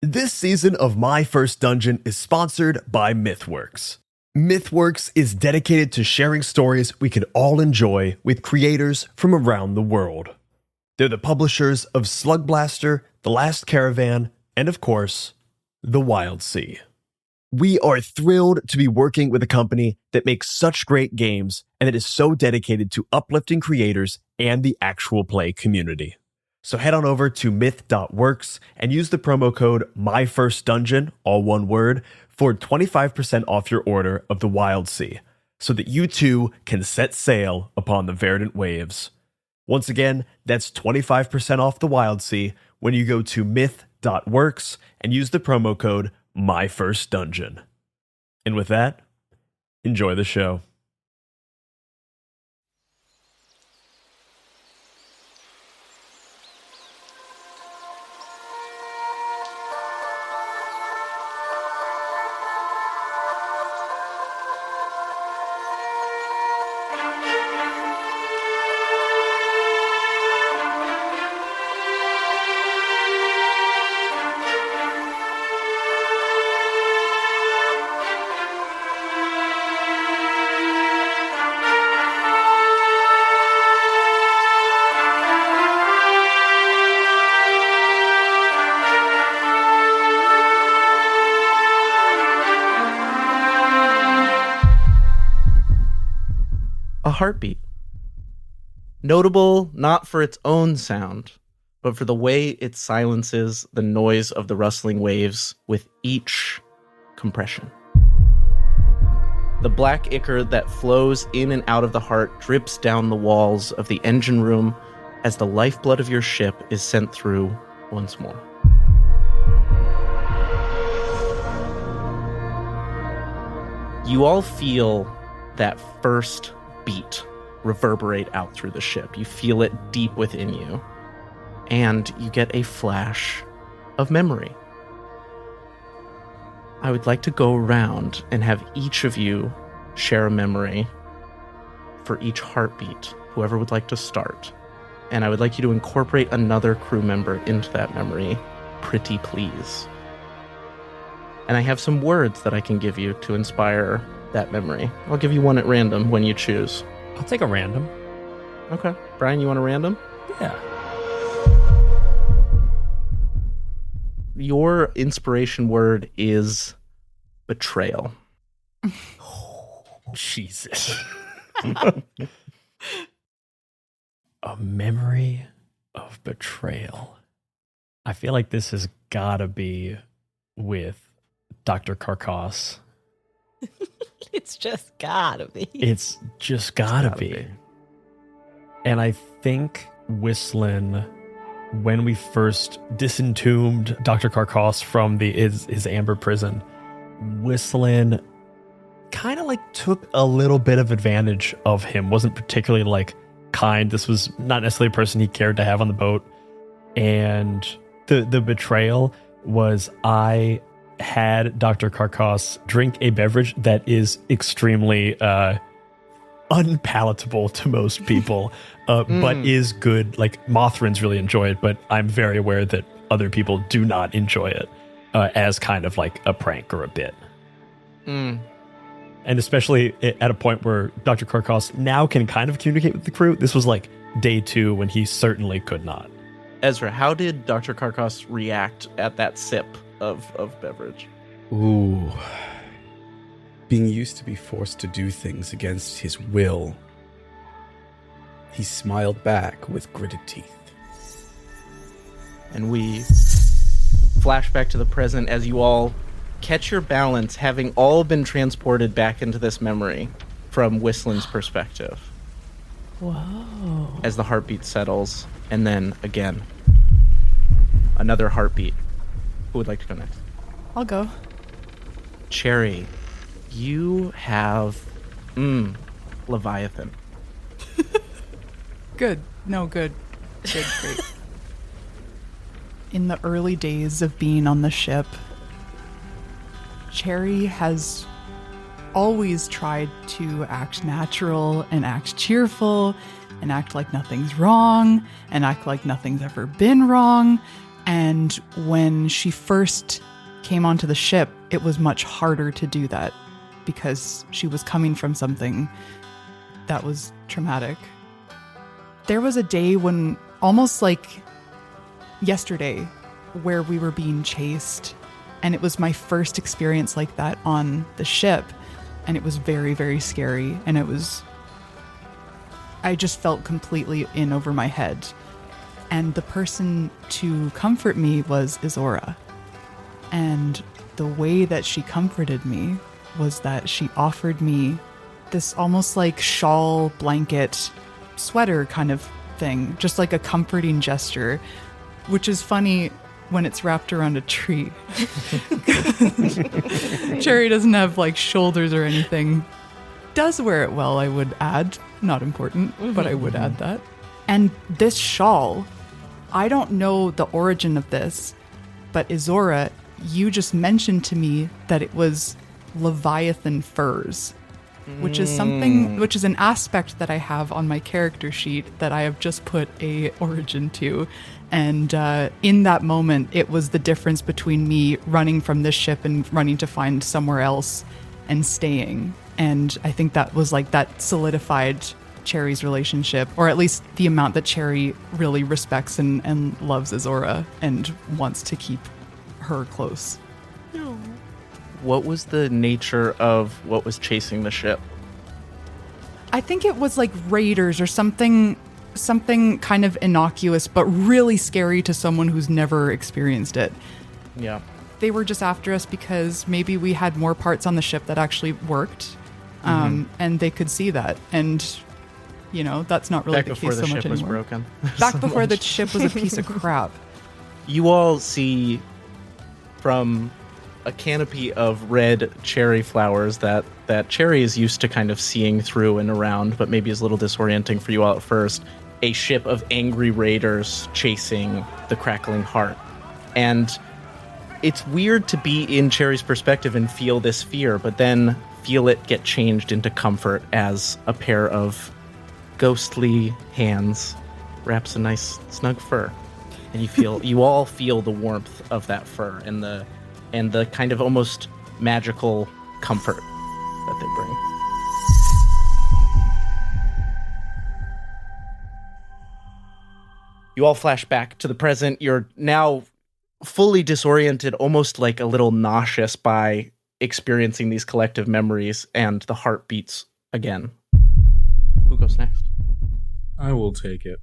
This season of My First Dungeon is sponsored by Mythworks. Mythworks is dedicated to sharing stories we can all enjoy with creators from around the world. They're the publishers of Slug Blaster, The Last Caravan, and of course, the Wildsea. We are thrilled to be working with a company that makes such great games and that is so dedicated to uplifting creators and the actual play community. So head on over to myth.works and use the promo code MyFirstDungeon, all one word, for 25% off your order of the Wildsea, so that you too can set sail upon the verdant waves. Once again, that's 25% off the Wildsea when you go to myth.works and use the promo code MyFirstDungeon. And with that, enjoy the show. Heartbeat. Notable not for its own sound, but for the way it silences the noise of the rustling waves with each compression. The black ichor that flows in and out of the heart drips down the walls of the engine room as the lifeblood of your ship is sent through once more. You all feel that first beat reverberate out through the ship. You feel it deep within you, and you get a flash of memory. I would like to go around and have each of you share a memory for each heartbeat, whoever would like to start. And I would like you to incorporate another crew member into that memory, pretty please. And I have some words that I can give you to inspire that memory. I'll give you one at random when you choose. I'll take a random. Okay. Brian, you want a random? Yeah. Your inspiration word is betrayal. Jesus. A memory of betrayal. I feel like this has gotta be with Dr. Carcoss. It's just gotta be. It's just gotta be. And I think Whistlin, when we first disentombed Dr. Carcoss from his amber prison, Whistlin kind of like took a little bit of advantage of him. Wasn't particularly like kind. This was not necessarily a person he cared to have on the boat. And the betrayal was I had Dr. Carcoss drink a beverage that is extremely unpalatable to most people, but is good. Like, Mothrans really enjoy it, but I'm very aware that other people do not enjoy it as kind of like a prank or a bit. And especially at a point where Dr. Carcoss now can kind of communicate with the crew. This was like day 2 when he certainly could not. Ezra, how did Dr. Carcoss react at that sip of beverage? Ooh. Being used to be forced to do things against his will, he smiled back with gritted teeth. And we flash back to the present as you all catch your balance, having all been transported back into this memory from Whistlin's perspective. Whoa. As the heartbeat settles, and then again, another heartbeat. Who would like to go next? I'll go. Cherry, you have Leviathan. Good. No, good. Good, great. In the early days of being on the ship, Cherry has always tried to act natural and act cheerful and act like nothing's wrong and act like nothing's ever been wrong. And when she first came onto the ship, it was much harder to do that because she was coming from something that was traumatic. There was a day when, almost like yesterday, where we were being chased, and it was my first experience like that on the ship, and it was very, very scary, and I just felt completely in over my head. And the person to comfort me was Izora. And the way that she comforted me was that she offered me this almost like shawl, blanket, sweater kind of thing, just like a comforting gesture, which is funny when it's wrapped around a tree. Cherry doesn't have like shoulders or anything. Does wear it well, I would add. Not important, but I would add that. And this shawl, I don't know the origin of this, but Izora, you just mentioned to me that it was Leviathan furs, which is an aspect that I have on my character sheet that I have just put a origin to. And in that moment, it was the difference between me running from this ship and running to find somewhere else and staying. And I think that was like that solidified Cherry's relationship, or at least the amount that Cherry really respects and loves Izora and wants to keep her close. What was the nature of what was chasing the ship? I think it was like raiders or something kind of innocuous, but really scary to someone who's never experienced it. Yeah. They were just after us because maybe we had more parts on the ship that actually worked, and they could see that. And, you know, that's not really the case so much anymore. Back before the ship was broken. Back before the ship was a piece of crap. You all see from a canopy of red cherry flowers that Cherry is used to kind of seeing through and around, but maybe is a little disorienting for you all at first, a ship of angry raiders chasing the crackling heart. And it's weird to be in Cherry's perspective and feel this fear, but then feel it get changed into comfort as a pair of ghostly hands wraps a nice snug fur. And you all feel the warmth of that fur and the kind of almost magical comfort that they bring. You all flash back to the present. You're now fully disoriented, almost like a little nauseous by experiencing these collective memories, and the heart beats again. Who goes next? I will take it.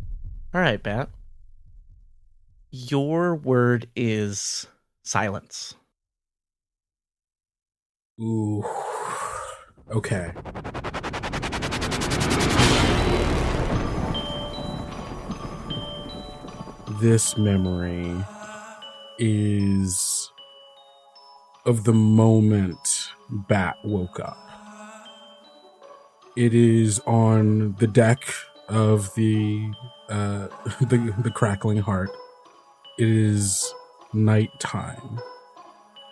All right, Bat. Your word is silence. Ooh. Okay. This memory is of the moment Bat woke up. It is on the deck of the crackling heart. It is nighttime.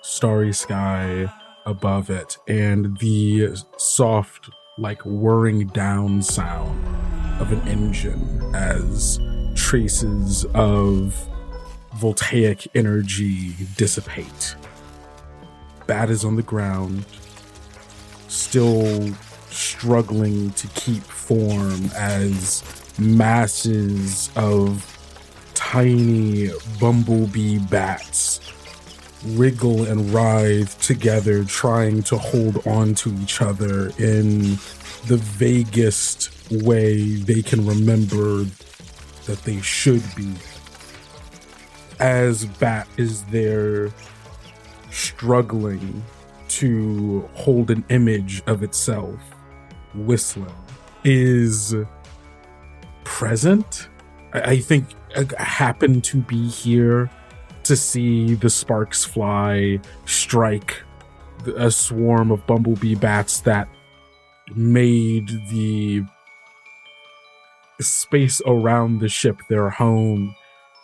Starry sky above it, and the soft, like whirring down sound of an engine as traces of voltaic energy dissipate. Bat is on the ground, still struggling to keep form as masses of tiny bumblebee bats wriggle and writhe together, trying to hold on to each other in the vaguest way they can remember that they should be. As Bat is there struggling to hold an image of itself, Whistlin is present. I think I happen to be here to see the sparks fly, strike a swarm of bumblebee bats that made the space around the ship their home,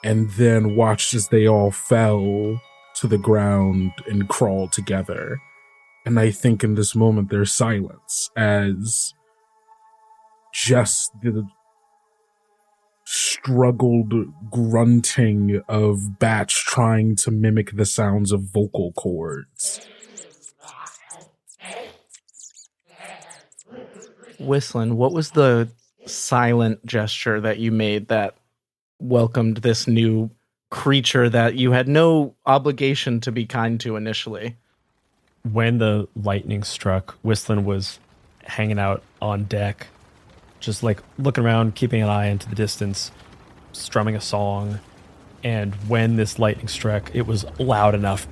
and then watched as they all fell to the ground and crawled together. And I think in this moment there's silence as just the struggled grunting of bats trying to mimic the sounds of vocal cords. Whistlin, what was the silent gesture that you made that welcomed this new creature that you had no obligation to be kind to initially? When the lightning struck, Whistlin was hanging out on deck, just like looking around, keeping an eye into the distance, strumming a song. And when this lightning struck, it was loud enough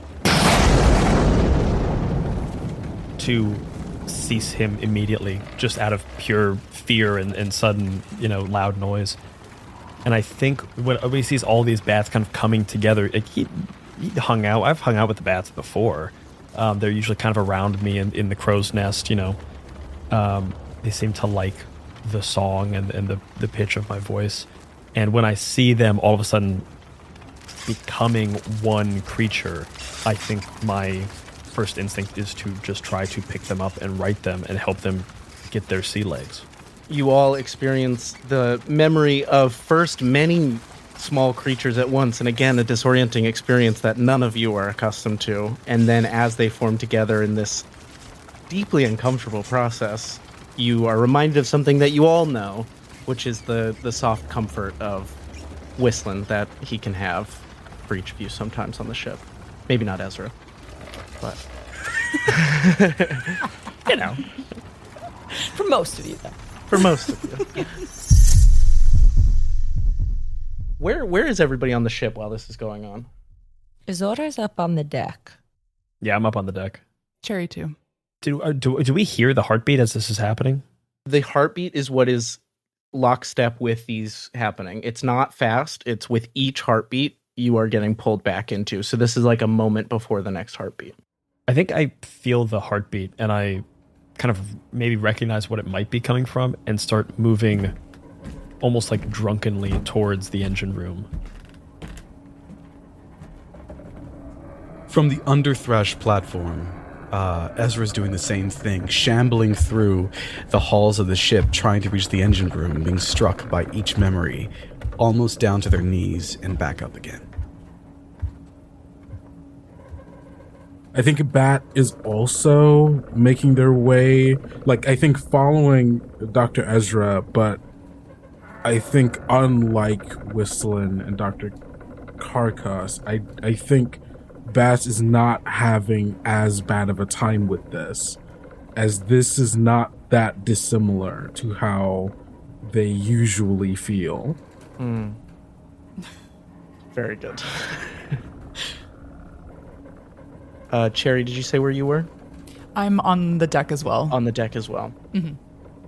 to cease him immediately, just out of pure fear and sudden, loud noise. And I think when he sees all these bats kind of coming together, like he hung out. I've hung out with the bats before. They're usually kind of around me in the crow's nest, They seem to like the song and the pitch of my voice. And when I see them all of a sudden becoming one creature, I think my first instinct is to just try to pick them up and right them and help them get their sea legs. You all experience the memory of first many small creatures at once, and again, a disorienting experience that none of you are accustomed to. And then as they form together in this deeply uncomfortable process, you are reminded of something that you all know, which is the soft comfort of Whistlin that he can have for each of you sometimes on the ship. Maybe not Ezra, but For most of you, though. for most of you. Where is everybody on the ship while this is going on? Izora's up on the deck. Yeah, I'm up on the deck. Cherry too. Do we hear the heartbeat as this is happening? The heartbeat is what is lockstep with these happening. It's not fast. It's with each heartbeat you are getting pulled back into. So this is like a moment before the next heartbeat. I think I feel the heartbeat and I kind of maybe recognize what it might be coming from and start moving almost like drunkenly towards the engine room. From the underthrash platform, Ezra's doing the same thing, shambling through the halls of the ship, trying to reach the engine room, being struck by each memory, almost down to their knees and back up again. I think Bat is also making their way, I think following Dr. Ezra, but I think unlike Whistlin and Dr. Carcoss, I think Bat is not having as bad of a time with this, as this is not that dissimilar to how they usually feel. Very good. Cherry, did you say where you were? I'm on the deck as well. On the deck as well. Mhm.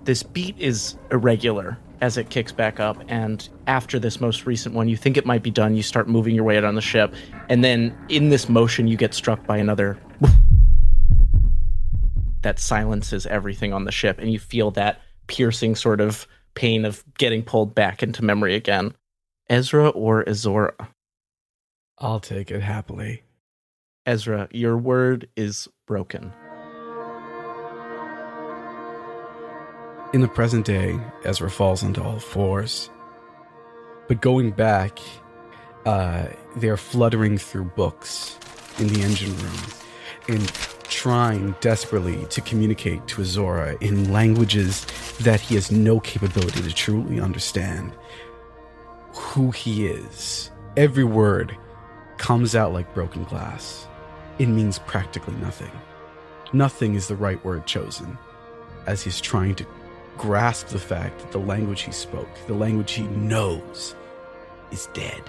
This beat is irregular as it kicks back up, and after this most recent one, you think it might be done, you start moving your way out on the ship, and then in this motion, you get struck by another that silences everything on the ship, and you feel that piercing sort of pain of getting pulled back into memory again. Ezra or Izora? I'll take it happily. Ezra, your word is broken. In the present day, Ezra falls onto all fours. But going back, they're fluttering through books in the engine room and trying desperately to communicate to Izora in languages that he has no capability to truly understand. Who he is. Every word comes out like broken glass. It means practically nothing. Nothing is the right word chosen, as he's trying to grasp the fact that the language he spoke, the language he knows, is dead.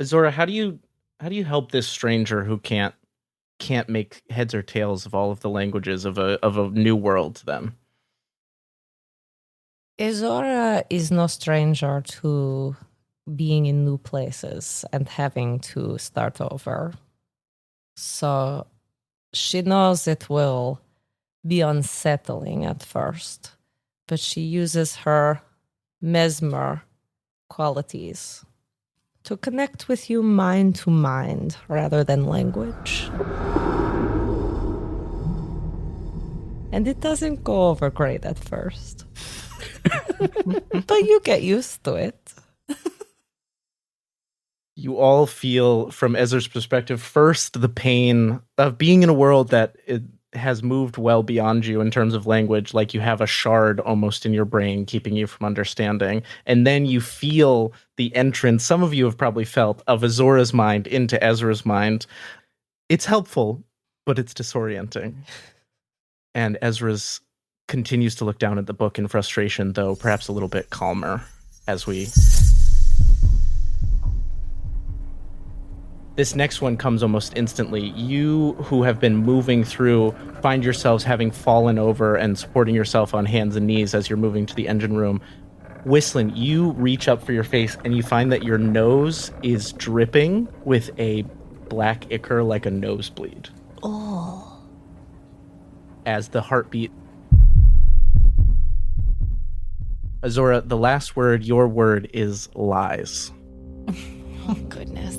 Izora, how do you help this stranger who can't make heads or tails of all of the languages of a new world to them? Izora is no stranger to being in new places and having to start over. So she knows it will be unsettling at first, but she uses her mesmer qualities to connect with you mind to mind rather than language. And it doesn't go over great at first. But you get used to it. You all feel, from Ezra's perspective, first the pain of being in a world that it has moved well beyond you in terms of language, like you have a shard almost in your brain keeping you from understanding. And then you feel the entrance, some of you have probably felt, of Izora's mind into Ezra's mind. It's helpful, but it's disorienting. And Ezra's continues to look down at the book in frustration, though perhaps a little bit calmer as we... This next one comes almost instantly. You who have been moving through find yourselves having fallen over and supporting yourself on hands and knees as you're moving to the engine room. Whistlin, you reach up for your face and you find that your nose is dripping with a black ichor like a nosebleed. Oh. As the heartbeat... Izora, the last word, your word is lies. Oh, goodness.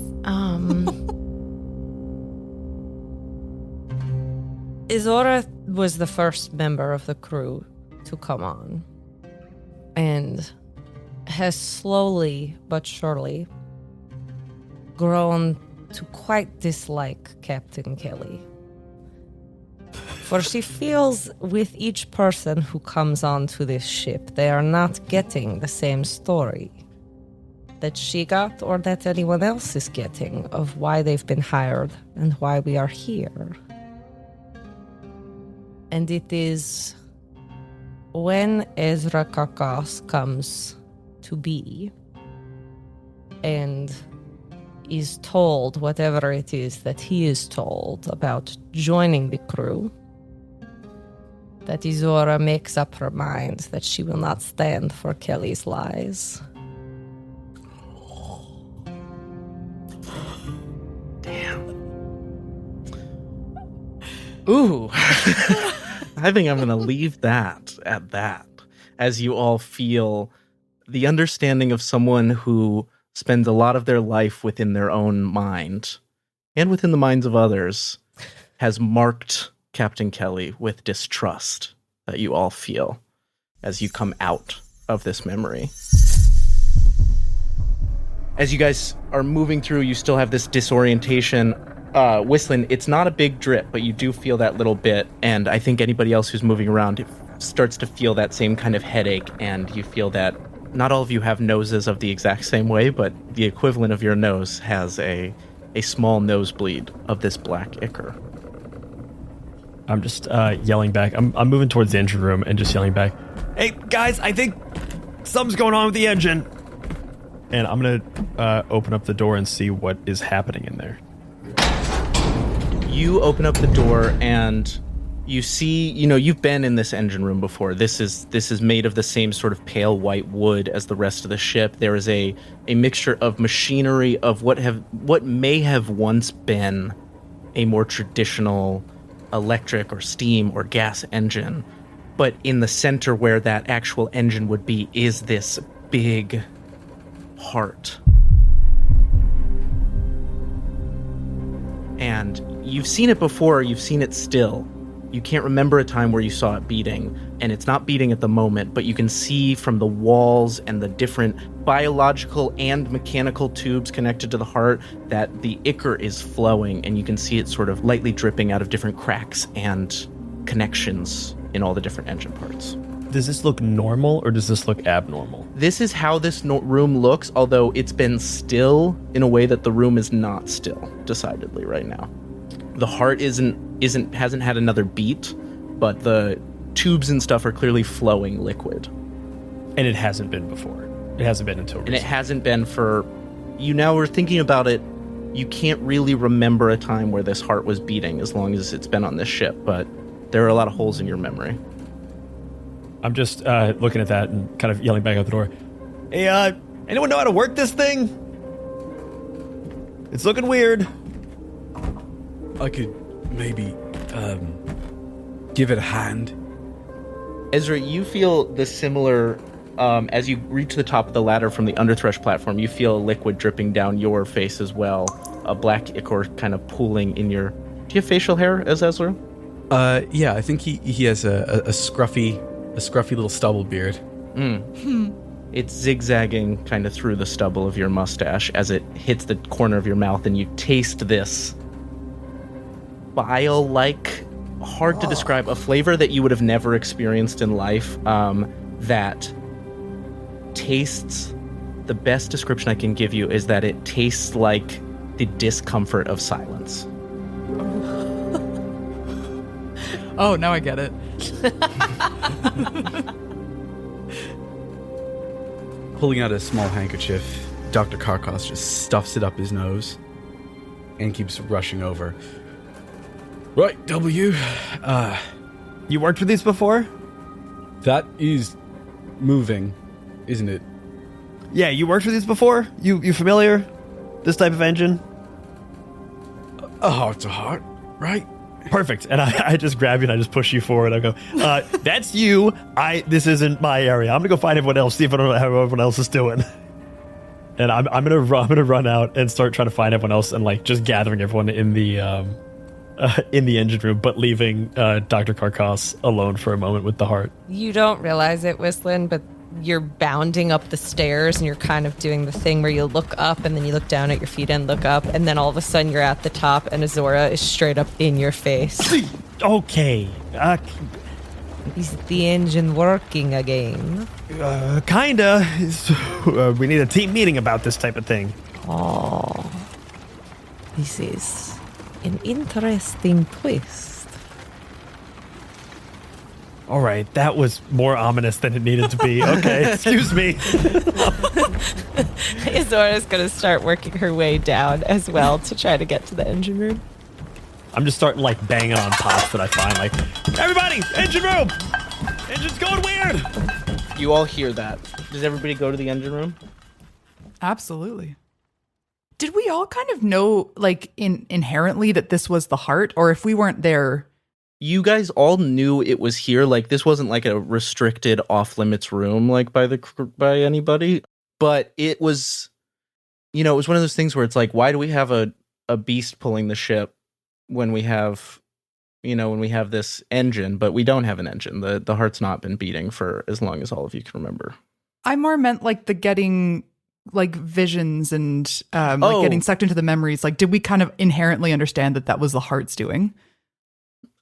Izora was the first member of the crew to come on and has slowly but surely grown to quite dislike Captain Kelly. For she feels with each person who comes onto this ship, they are not getting the same story that she got or that anyone else is getting of why they've been hired and why we are here. And it is when Ezra Carcoss comes to be and is told whatever it is that he is told about joining the crew, that Izora makes up her mind that she will not stand for Kelly's lies. Ooh, I think I'm going to leave that at that, as you all feel the understanding of someone who spends a lot of their life within their own mind and within the minds of others has marked Captain Kelly with distrust that you all feel as you come out of this memory. As you guys are moving through, you still have this disorientation. Whistlin, it's not a big drip, but you do feel that little bit, and I think anybody else who's moving around starts to feel that same kind of headache, and you feel that not all of you have noses of the exact same way, but the equivalent of your nose has a small nosebleed of this black ichor. I'm just yelling back. I'm moving towards the engine room and just yelling back, "Hey, guys, I think something's going on with the engine." And I'm going to open up the door and see what is happening in there. You open up the door and you see, you've been in this engine room before. This is made of the same sort of pale white wood as the rest of the ship. There is a mixture of machinery of what may have once been a more traditional electric or steam or gas engine. But in the center where that actual engine would be is this big heart. And you've seen it before, you've seen it still. You can't remember a time where you saw it beating, and it's not beating at the moment, but you can see from the walls and the different biological and mechanical tubes connected to the heart that the ichor is flowing, and you can see it sort of lightly dripping out of different cracks and connections in all the different engine parts. Does this look normal or does this look abnormal? This is how this room looks, although it's been still in a way that the room is not still, decidedly, right now. The heart hasn't had another beat, but the tubes and stuff are clearly flowing liquid. And it hasn't been before. It hasn't been until recently. And it hasn't been for... You now are thinking about it, you can't really remember a time where this heart was beating as long as it's been on this ship, but there are a lot of holes in your memory. I'm just looking at that and kind of yelling back out the door. Hey, anyone know how to work this thing? It's looking weird. I could maybe give it a hand. Ezra, you feel the similar... as you reach the top of the ladder from the underthresh platform, you feel a liquid dripping down your face as well. A black ichor kind of pooling in your... Do you have facial hair as Ezra? Yeah, I think he has a scruffy little stubble beard. It's zigzagging kind of through the stubble of your mustache as it hits the corner of your mouth, and you taste this bile-like, hard to describe, a flavor that you would have never experienced in life, that tastes, the best description I can give you is that it tastes like the discomfort of silence. Oh, now I get it. Pulling out a small handkerchief, Dr. Carcoss just stuffs it up his nose and keeps rushing over. Right, W. You worked with these before? That is moving, isn't it? Yeah, you worked with these before? You familiar? This type of engine? A heart to heart, right? Perfect. And I just grab you and I just push you forward. I go, that's you. This isn't my area. I'm gonna go find everyone else, see if I don't know how everyone else is doing. And I'm gonna run out and start trying to find everyone else and like just gathering everyone in the engine room, but leaving Dr. Carcoss alone for a moment with the heart. You don't realize it, Whistlin, but you're bounding up the stairs and you're kind of doing the thing where you look up and then you look down at your feet and look up, and then all of a sudden you're at the top and Izora is straight up in your face. Okay. Is the engine working again? Kinda. We need a team meeting about this type of thing. Oh, this is an interesting twist. All right, that was more ominous than it needed to be. Okay, excuse me. Izora's going to start working her way down as well to try to get to the engine room. I'm just starting like banging on pots that I find. Like, everybody, engine room! Engine's going weird! You all hear that. Does everybody go to the engine room? Absolutely. Did we all kind of know, like, inherently that this was the heart? Or if we weren't there... You guys all knew it was here. Like, this wasn't like a restricted off-limits room, like by anybody. But it was, it was one of those things where it's like, why do we have a beast pulling the ship when we have, when we have this engine, but we don't have an engine? The heart's not been beating for as long as all of you can remember. I more meant like the getting like visions and like getting sucked into the memories. Like, did we kind of inherently understand that was the heart's doing?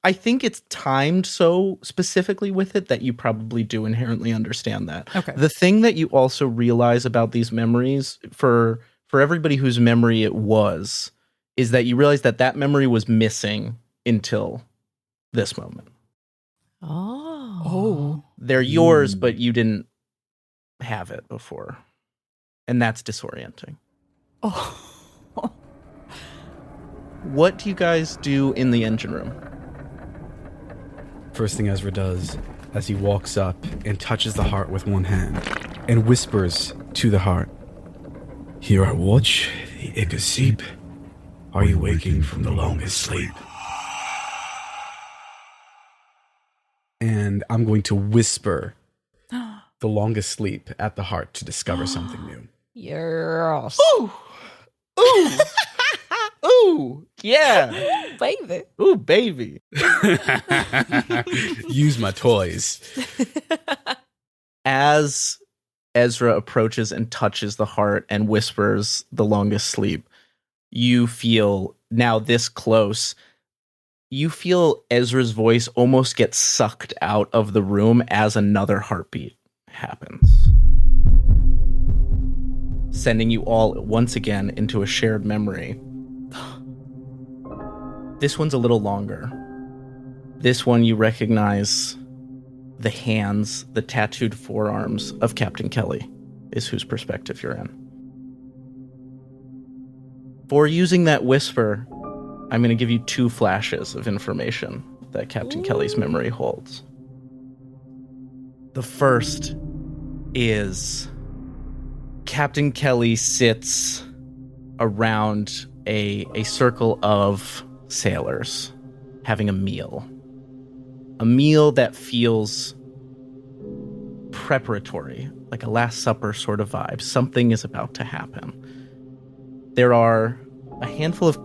I think it's timed so specifically with it that you probably do inherently understand that. Okay. The thing that you also realize about these memories, for everybody whose memory it was, is that you realize that memory was missing until this moment. Oh. They're yours, but you didn't have it before. And that's disorienting. Oh. What do you guys do in the engine room? First thing Ezra does, as he walks up and touches the heart with one hand, and whispers to the heart, "Hear our watch, the Ichor sleep. Are you waking from the longest sleep?" And I'm going to whisper the longest sleep at the heart to discover something new. Yes. Ooh! Ooh! Ooh! Yeah! Baby. Ooh, baby. Use my toys. As Ezra approaches and touches the heart and whispers the longest sleep, you feel, now this close, you feel Ezra's voice almost get sucked out of the room as another heartbeat happens, sending you all once again into a shared memory. This one's a little longer. This one you recognize the hands, the tattooed forearms of Captain Kelly is whose perspective you're in. For using that whisper, I'm going to give you 2 flashes of information that Captain Kelly's memory holds. The first is Captain Kelly sits around a circle of sailors having a meal that feels preparatory, like a Last Supper sort of vibe. Something is about to happen. There are a handful of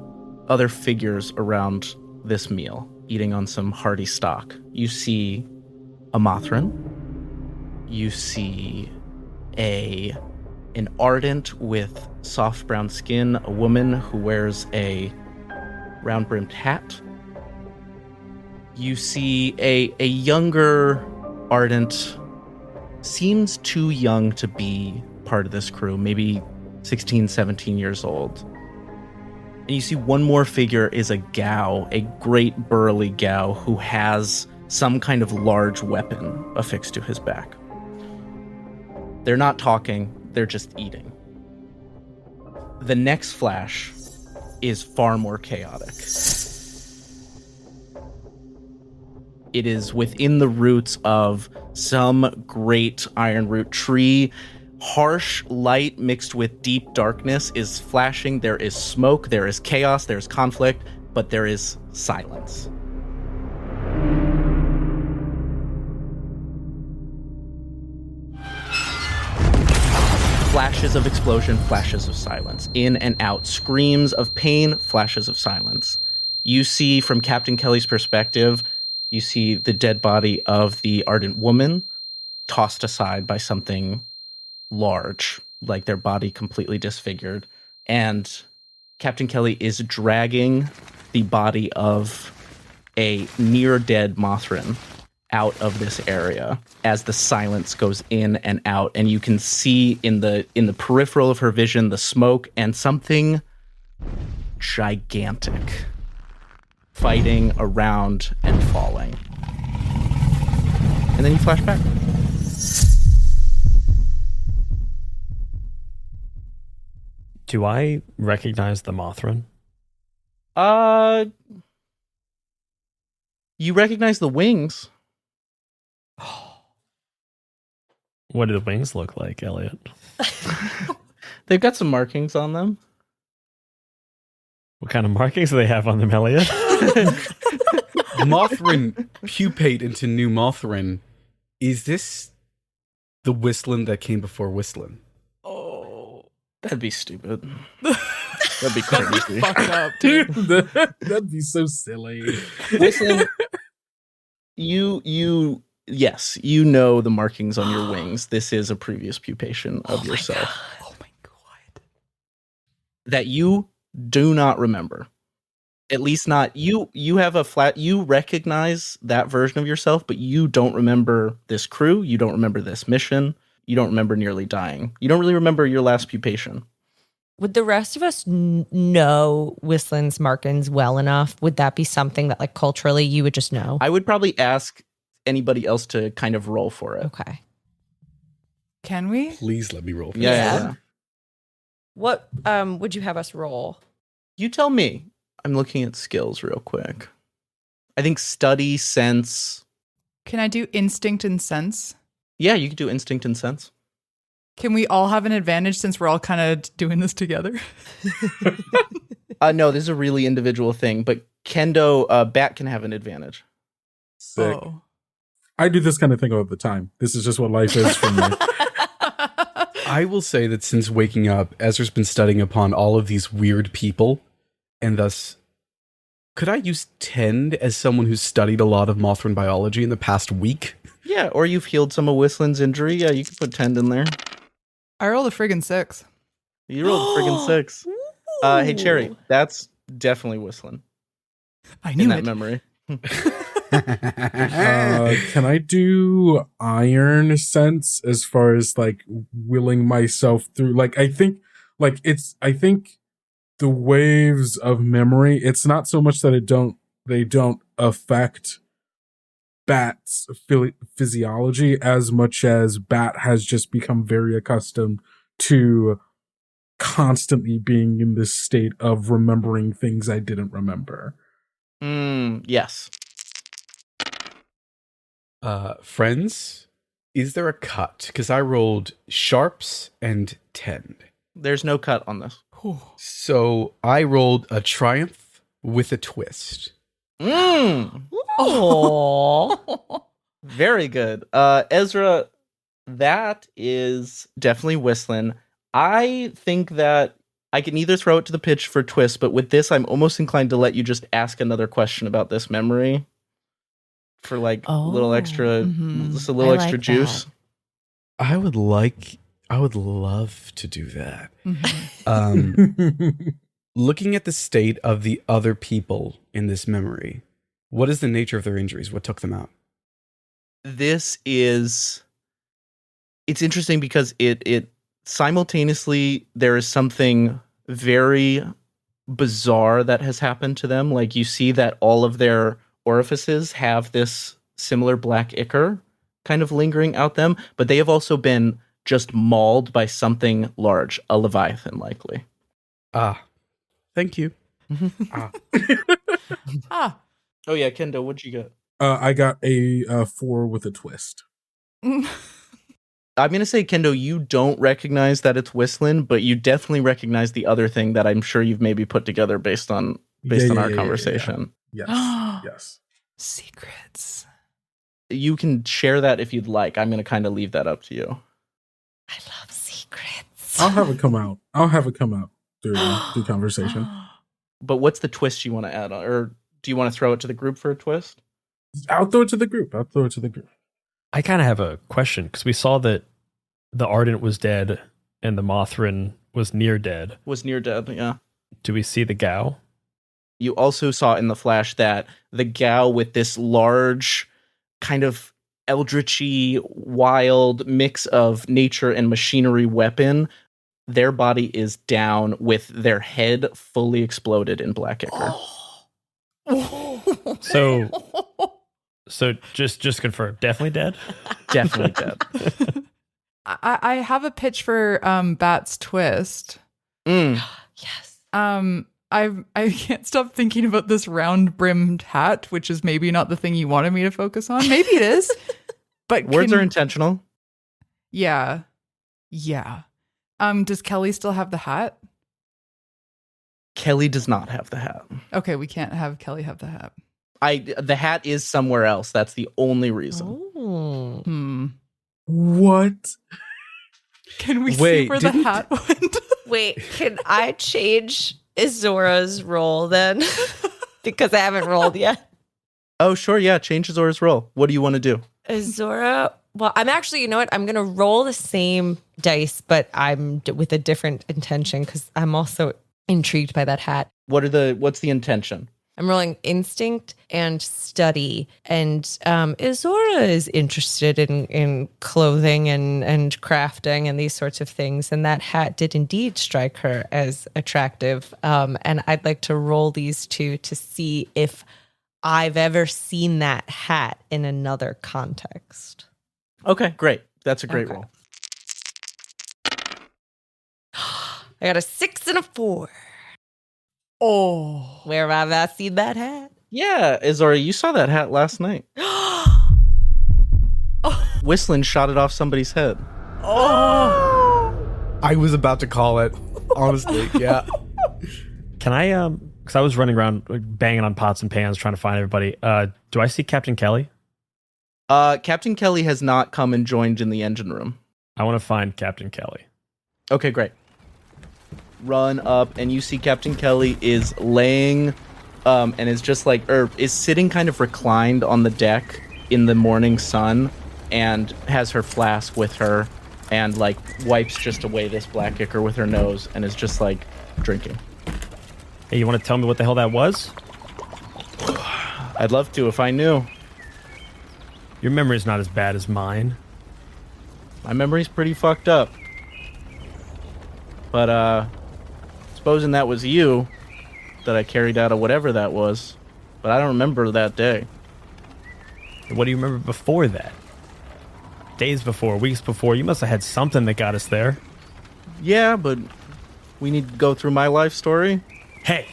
other figures around this meal, eating on some hearty stock. You see a Mothrin. you see an ardent with soft brown skin, a woman who wears a round-brimmed hat. You see a younger ardent, seems too young to be part of this crew, maybe 16, 17 years old. And you see one more figure is a Gao, a great burly Gao who has some kind of large weapon affixed to his back. They're not talking, they're just eating. The next flash is far more chaotic. It is within the roots of some great iron root tree. Harsh light mixed with deep darkness is flashing. There is smoke, there is chaos, there is conflict, but there is silence. Flashes of explosion, flashes of silence. In and out. Screams of pain, flashes of silence. You see, from Captain Kelly's perspective, you see the dead body of the ardent woman tossed aside by something large, like their body completely disfigured. And Captain Kelly is dragging the body of a near-dead Mothrin out of this area as the silence goes in and out, and you can see in the peripheral of her vision the smoke and something gigantic fighting around and falling. And then you flash back. Do I recognize the Mothrin? You recognize the wings. What do the wings look like, Elliot? They've got some markings on them. What kind of markings do they have on them, Elliot? Mothrin pupate into new Mothrin. Is this the Whistlin that came before Whistlin? Oh, that'd be stupid. That'd be crazy. Fucked up, dude. That'd be so silly. Listen, yes, you know the markings on your wings. This is a previous pupation of yourself. Oh my god. That you do not remember. At least not you have a flat, you recognize that version of yourself, but you don't remember this crew, you don't remember this mission, you don't remember nearly dying. You don't really remember your last pupation. Would the rest of us know Whistlin's markings well enough? Would that be something that, like, culturally you would just know? I would probably ask anybody else to kind of roll for it. Okay. Can we? Please let me roll for Yeah. this. What would you have us roll? You tell me. I'm looking at skills real quick. I think study, sense. Can I do instinct and sense? Yeah, you could do instinct and sense. Can we all have an advantage since we're all kind of doing this together? No, this is a really individual thing, but Kendo, Bat can have an advantage. Sick. Oh. I do this kind of thing all the time. This is just what life is for me. I will say that since waking up, Ezra's been studying upon all of these weird people, and thus, could I use Tend as someone who's studied a lot of Mothrin biology in the past week? Yeah, or you've healed some of Whistlin's injury. Yeah, you can put 10 in there. I rolled a friggin' 6. You rolled a friggin' 6. Hey, Cherry, that's definitely Whistlin I in knew that it. memory. Can I do iron sense as far as like willing myself through? Like, I think the waves of memory, it's not so much that they don't affect Bat's physiology as much as Bat has just become very accustomed to constantly being in this state of remembering things I didn't remember. Yes. Friends, is there a cut? Because I rolled sharps and Tend. There's no cut on this. So I rolled a triumph with a twist. Oh. Very good. Ezra, that is definitely Whistlin. I think that I can either throw it to the pitch for twist, but with this, I'm almost inclined to let you just ask another question about this memory for like a little extra, just a little I extra like juice. that. I would love to do that. Looking at the state of the other people in this memory, what is the nature of their injuries? What took them out? It's interesting because it simultaneously, there is something very bizarre that has happened to them. Like, you see that all of their orifices have this similar black ichor kind of lingering out them, but they have also been just mauled by something large, a leviathan likely. Thank you. Oh yeah, Kendo, what'd you get? I got a 4 with a twist. I'm going to say, Kendo, you don't recognize that it's Whistlin, but you definitely recognize the other thing that I'm sure you've maybe put together based on our conversation. Yeah. Yes. Secrets. You can share that if you'd like. I'm going to kind of leave that up to you. I love secrets. I'll have it come out. Through the conversation. But what's the twist you want to add on? Or do you want to throw it to the group for a twist? I'll throw it to the group. I kind of have a question because we saw that the Ardent was dead and the Mothrin was near dead. Yeah. Do we see the Gao? You also saw in the flash that the Gao with this large kind of eldritchy, wild mix of nature and machinery weapon, their body is down with their head fully exploded in black ichor. So just confirm, definitely dead? Definitely dead. I have a pitch for Bat's twist. Yes. I can't stop thinking about this round brimmed hat, which is maybe not the thing you wanted me to focus on. Maybe it is. But words are intentional. Yeah. Does Kelly still have the hat? Kelly does not have the hat. Okay, we can't have Kelly have the hat. The hat is somewhere else. That's the only reason. Oh. What? Can we see where the hat went? Wait, can I change Izora's role then? Because I haven't rolled yet. Oh, sure. Yeah. Change Izora's role. What do you want to do? Izora, well, I'm actually, you know what? I'm going to roll the same dice, but I'm with a different intention because I'm also intrigued by that hat. What's the intention? I'm rolling instinct and study, and Izora is interested in clothing and crafting and these sorts of things, and that hat did indeed strike her as attractive. And I'd like to roll these two to see if I've ever seen that hat in another context. Okay, great. That's a great roll. I got a 6 and a 4. Oh. Where have I seen that hat? Yeah, Izora, you saw that hat last night. Whistlin shot it off somebody's head. I was about to call it, honestly. Yeah. Can I, because I was running around banging on pots and pans trying to find everybody. Do I see Captain Kelly? Captain Kelly has not come and joined in the engine room. I want to find Captain Kelly. Okay, great. Run up, and you see Captain Kelly is laying, and is just like, is sitting kind of reclined on the deck in the morning sun, and has her flask with her, and like wipes just away this black ichor with her nose, and is just like drinking. Hey, you want to tell me what the hell that was? I'd love to if I knew. Your memory's not as bad as mine. My memory's pretty fucked up. But, supposing that was you that I carried out of whatever that was. But I don't remember that day. What do you remember before that? Days before, weeks before, you must have had something that got us there. Yeah, but we need to go through my life story. Hey!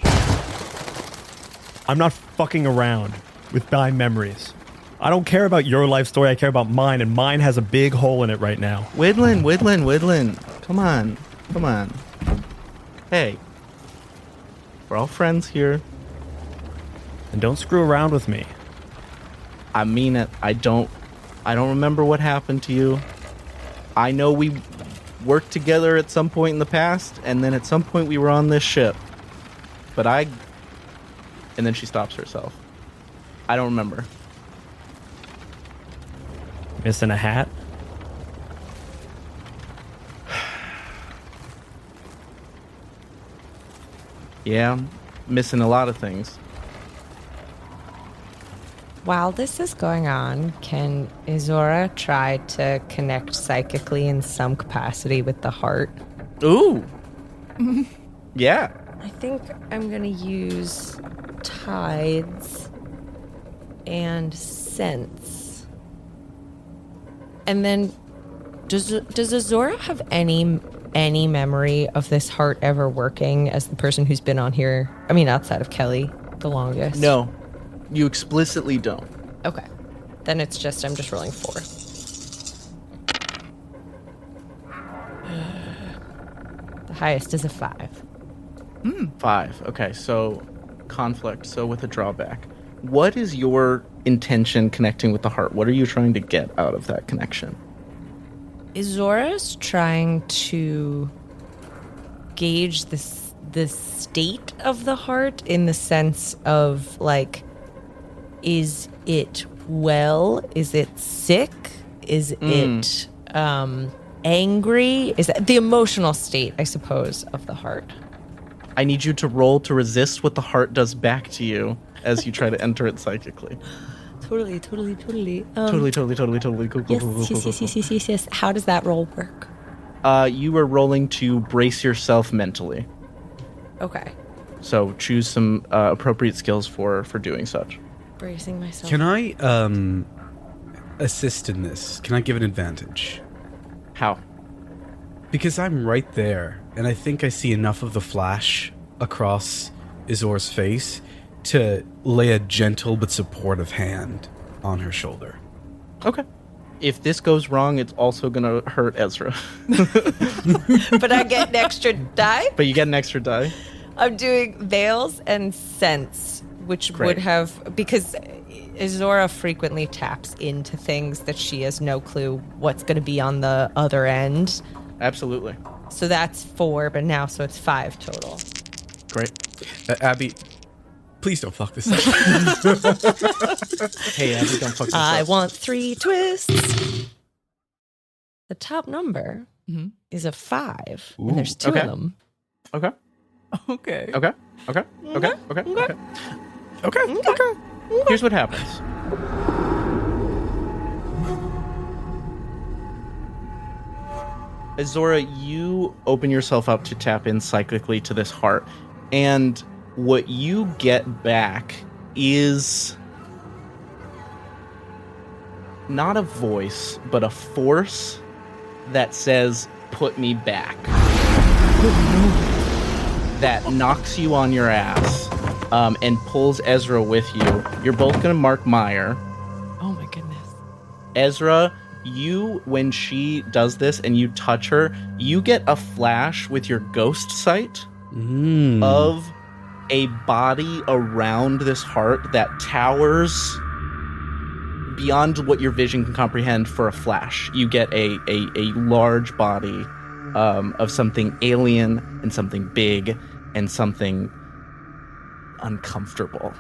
I'm not fucking around with my memories. I don't care about your life story, I care about mine, and mine has a big hole in it right now. Widlin. Come on. Hey. We're all friends here. And don't screw around with me. I mean it. I don't remember what happened to you. I know we worked together at some point in the past, and then at some point we were on this ship. But and then she stops herself. I don't remember. Missing a hat? Yeah, I'm missing a lot of things. While this is going on, can Izora try to connect psychically in some capacity with the heart? Ooh. Yeah. I think I'm going to use tides and sense. And then does Izora have any memory of this heart ever working as the person who's been on here? I mean, outside of Kelly, the longest. No, you explicitly don't. Okay. Then I'm just rolling 4. The highest is a 5. 5. Okay, so conflict. So with a drawback. What is your intention connecting with the heart? What are you trying to get out of that connection? Izora's trying to gauge the state of the heart in the sense of, like, is it well? Is it sick? Is it angry? Is that the emotional state, I suppose, of the heart? I need you to roll to resist what the heart does back to you as you try to enter it psychically. Totally. Totally. Cool. Yes. How does that roll work? You are rolling to brace yourself mentally. Okay. So choose some appropriate skills for doing such. Bracing myself. Can I assist in this? Can I give an advantage? How? Because I'm right there, and I think I see enough of the flash across Izora's face to lay a gentle but supportive hand on her shoulder. Okay. If this goes wrong, it's also going to hurt Ezra. But I get an extra die? But you get an extra die. I'm doing veils and sense, which Great. would have, because Izora frequently taps into things that she has no clue what's going to be on the other end. Absolutely. So that's 4, but now so it's 5 total. Great. Abby, please don't fuck this up. Hey, Abby, don't fuck this I up. want 3 twists. The top number is a 5, and there's 2 okay. of them. Okay. Okay. Okay. Here's what happens. Izora, you open yourself up to tap in psychically to this heart, and what you get back is not a voice, but a force that says, "Put me back." That knocks you on your ass and pulls Ezra with you. You're both going to mark Meyer. Oh my goodness. Ezra, you, when she does this and you touch her, you get a flash with your ghost sight of a body around this heart that towers beyond what your vision can comprehend for a flash. You get a large body of something alien and something big and something uncomfortable.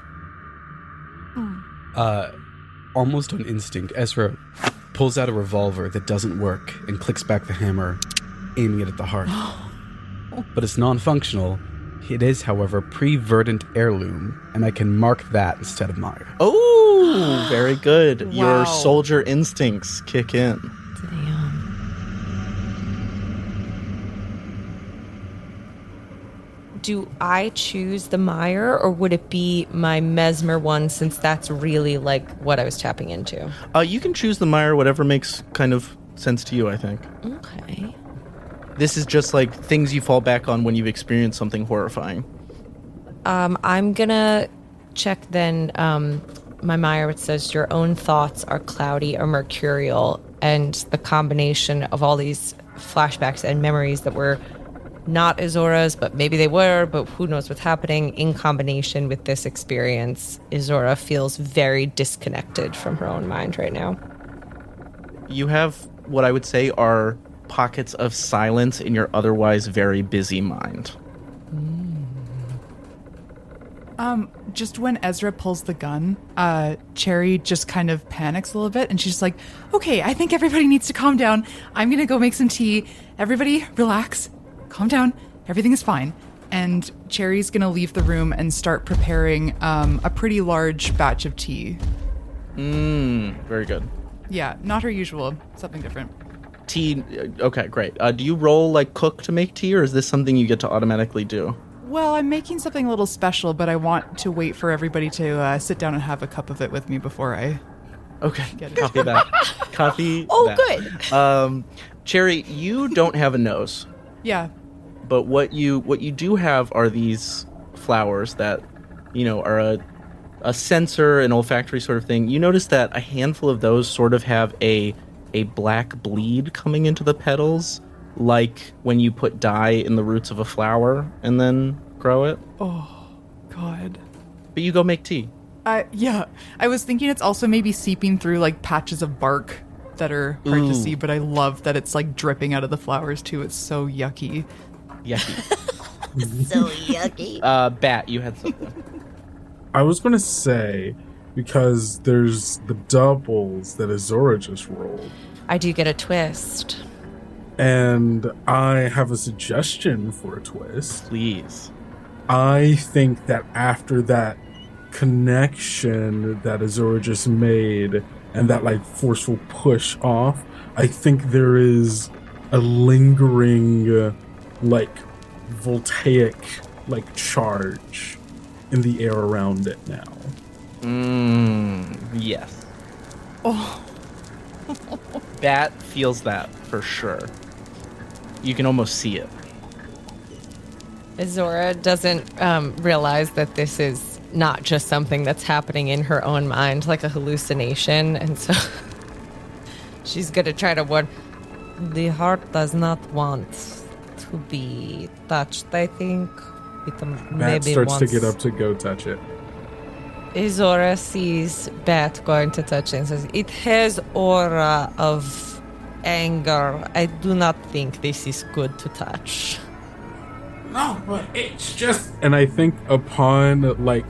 Almost on instinct, Ezra pulls out a revolver that doesn't work and clicks back the hammer, aiming it at the heart. But it's non-functional. It is, however, pre-verdant heirloom, and I can mark that instead of Meyer. Oh, very good. Wow. Your soldier instincts kick in. Damn. Do I choose the Meyer, or would it be my Mesmer one, since that's really like what I was tapping into? You can choose the Meyer, whatever makes kind of sense to you, I think. Okay. This is just like things you fall back on when you've experienced something horrifying. I'm gonna check then my Meyer, which says your own thoughts are cloudy or mercurial, and the combination of all these flashbacks and memories that were not Izora's, but maybe they were, but who knows what's happening, in combination with this experience, Izora feels very disconnected from her own mind right now. You have what I would say are pockets of silence in your otherwise very busy mind. Just when Ezra pulls the gun, Cherry just kind of panics a little bit, and she's like, okay, I think everybody needs to calm down. I'm gonna go make some tea. Everybody relax. Calm down. Everything is fine. And Cherry's going to leave the room and start preparing a pretty large batch of tea. Very good. Yeah, not her usual, something different. Tea, okay, great. Do you roll like cook to make tea, or is this something you get to automatically do? Well, I'm making something a little special, but I want to wait for everybody to sit down and have a cup of it with me before I get it. Copy that. Copy that. Good. Cherry, you don't have a nose, Yeah. but what you do have are these flowers that, are a sensor, an olfactory sort of thing. You notice that a handful of those sort of have a black bleed coming into the petals, like when you put dye in the roots of a flower and then grow it. Oh, God. But you go make tea. Yeah. I was thinking it's also maybe seeping through like patches of bark that are hard to see, but I love that it's like dripping out of the flowers too. It's so yucky. Yucky. So yucky. Bat, you had something. I was going to say, because there's the doubles that Izora just rolled, I do get a twist. and I have a suggestion for a twist. Please. I think that after that connection that Izora just made and that like forceful push off, I think there is a lingering like voltaic like charge in the air around it now. Yes. Oh. Bat feels that for sure. You can almost see it. Izora doesn't realize that this is not just something that's happening in her own mind, like a hallucination, and so she's gonna try to warn. The heart does not want to be touched, I think. It Matt maybe starts to wants... get up to go touch it. Izora sees Bat going to touch it and says, "It has aura of anger. I do not think this is good to touch." No, but it's just... And I think upon, like,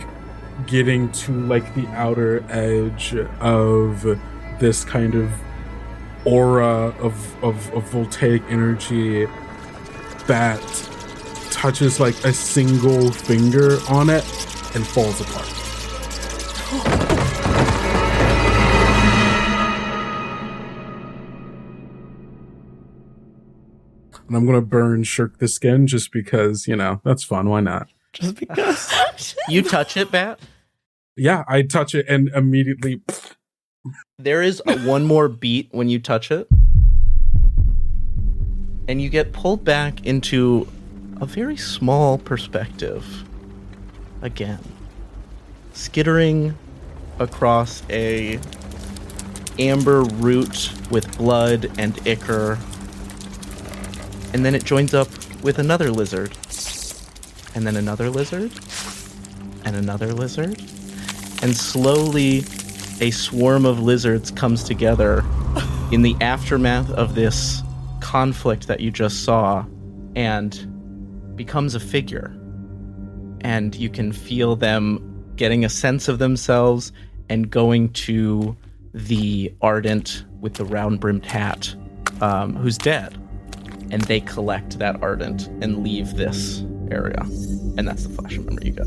getting to, like, the outer edge of this kind of aura of voltaic energy, Bat touches, like, a single finger on it and falls apart. And I'm gonna burn Shirk the skin just because, that's fun. Why not? Just because. You touch it, Bat? Yeah, I touch it and immediately... There is one more beat when you touch it. And you get pulled back into a very small perspective. Again. Skittering across a amber root with blood and ichor. And then it joins up with another lizard. And then another lizard. And another lizard. And slowly, a swarm of lizards comes together in the aftermath of this conflict that you just saw and becomes a figure. And you can feel them getting a sense of themselves and going to the Ardent with the round-brimmed hat, who's dead. And they collect that Ardent and leave this area. And that's the flash of memory you get.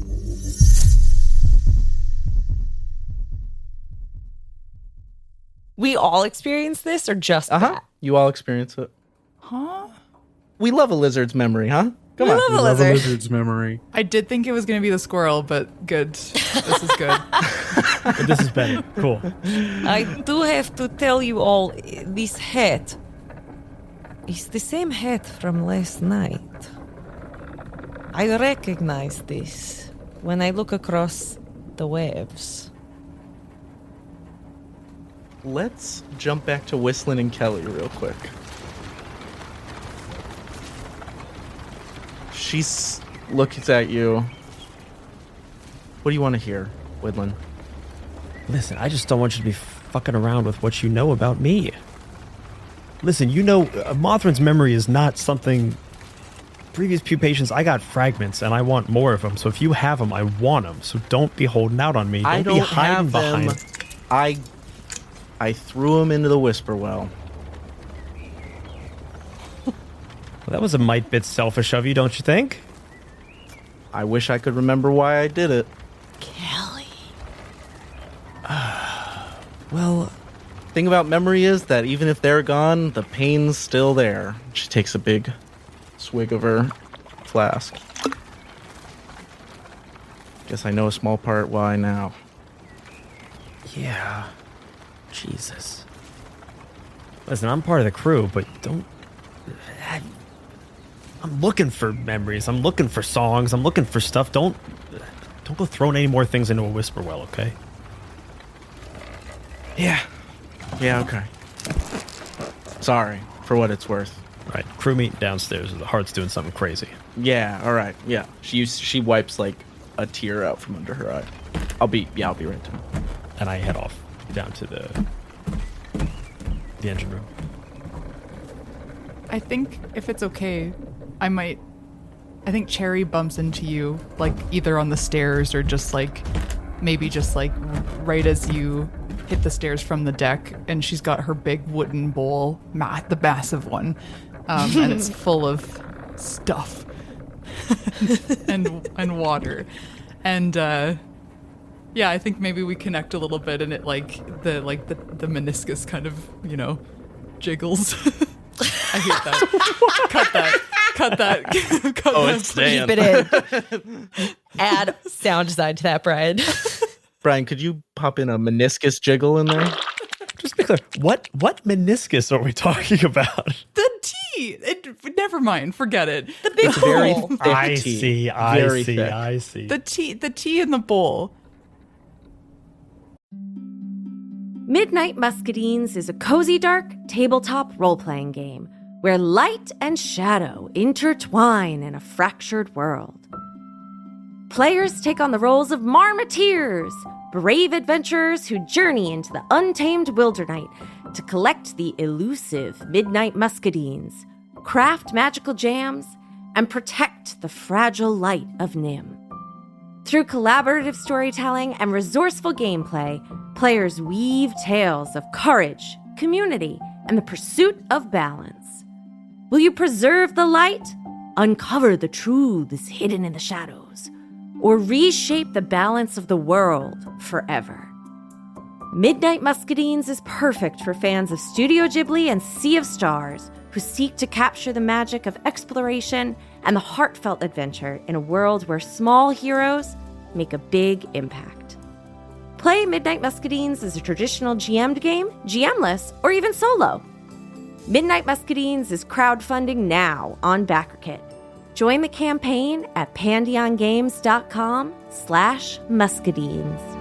We all experience this, or just that? You all experience it. Huh? We love a lizard's memory, huh? Come on. love a Love a lizard. lizard's memory. I did think it was going to be the squirrel, but good. This is good. But this is better. Cool. I do have to tell you all, this hat is the same hat from last night. I recognize this when I look across the waves. Let's jump back to Whistlin and Kelly real quick. She looks at you. What do you want to hear, Whitlin? Listen, I just don't want you to be fucking around with what you know about me. Listen, Mothran's memory is not something... Previous pupations, I got fragments, and I want more of them. So if you have them, I want them. So don't be holding out on me. I Don't be don't hiding have them. behind... I threw them into the Whisper Well. Well, that was a mite bit selfish of you, don't you think? I wish I could remember why I did it. Kelly. Well, Thing about memory is that even if they're gone, the pain's still there. She takes a big swig of her flask. Guess I know a small part why now. yeah. Jesus. Listen, I'm part of the crew, but don't... I'm looking for memories. I'm looking for songs. I'm looking for stuff. Don't go throwing any more things into a whisper well, okay? Yeah, okay. Sorry, for what it's worth. All right, crew meet downstairs. The heart's doing something crazy. Yeah, all right, yeah. She wipes, like, a tear out from under her eye. I'll be right down. And I head off down to the engine room. I think if it's okay, I think Cherry bumps into you, like either on the stairs or just like, maybe just like right as you hit the stairs from the deck, and she's got her big wooden bowl, the massive one, and it's full of stuff and water. And yeah, I think maybe we connect a little bit, and it the meniscus kind of, jiggles. I hate that. Cut that. It's staying. Keep it in. Add sound design to that, Brian. Brian, could you pop in a meniscus jiggle in there? Just be clear. What meniscus are we talking about? The tea. Never mind. Forget it. The big It's very bowl. thick I tea. see. Very thick. I see. The tea in the bowl. Midnight Muscadines is a cozy, dark tabletop role-playing game where light and shadow intertwine in a fractured world. Players take on the roles of marmoteers, brave adventurers who journey into the untamed wildernite to collect the elusive Midnight Muscadines, craft magical jams, and protect the fragile light of Nim. Through collaborative storytelling and resourceful gameplay, players weave tales of courage, community, and the pursuit of balance. Will you preserve the light, uncover the truths hidden in the shadows, or reshape the balance of the world forever? Midnight Muscadines is perfect for fans of Studio Ghibli and Sea of Stars, who seek to capture the magic of exploration and the heartfelt adventure in a world where small heroes make a big impact. Play Midnight Muscadines as a traditional GM'd game, GMless, or even solo. Midnight Muscadines is crowdfunding now on BackerKit. Join the campaign at pandiongames.com/muscadines.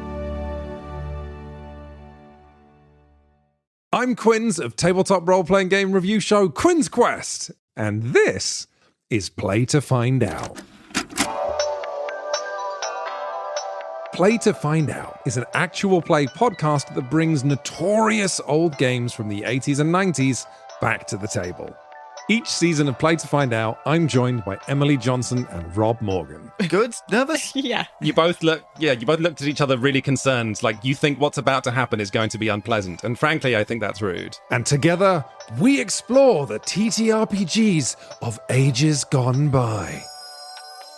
I'm Quinns of tabletop role-playing game review show Quinn's Quest, and this is Play to Find Out. Play to Find Out is an actual play podcast that brings notorious old games from the 80s and 90s back to the table. Each season of Play to Find Out, I'm joined by Emily Johnson and Rob Morgan. Good? Nervous? Yeah. You both looked at each other really concerned, like you think what's about to happen is going to be unpleasant. And frankly, I think that's rude. And together, we explore the TTRPGs of ages gone by.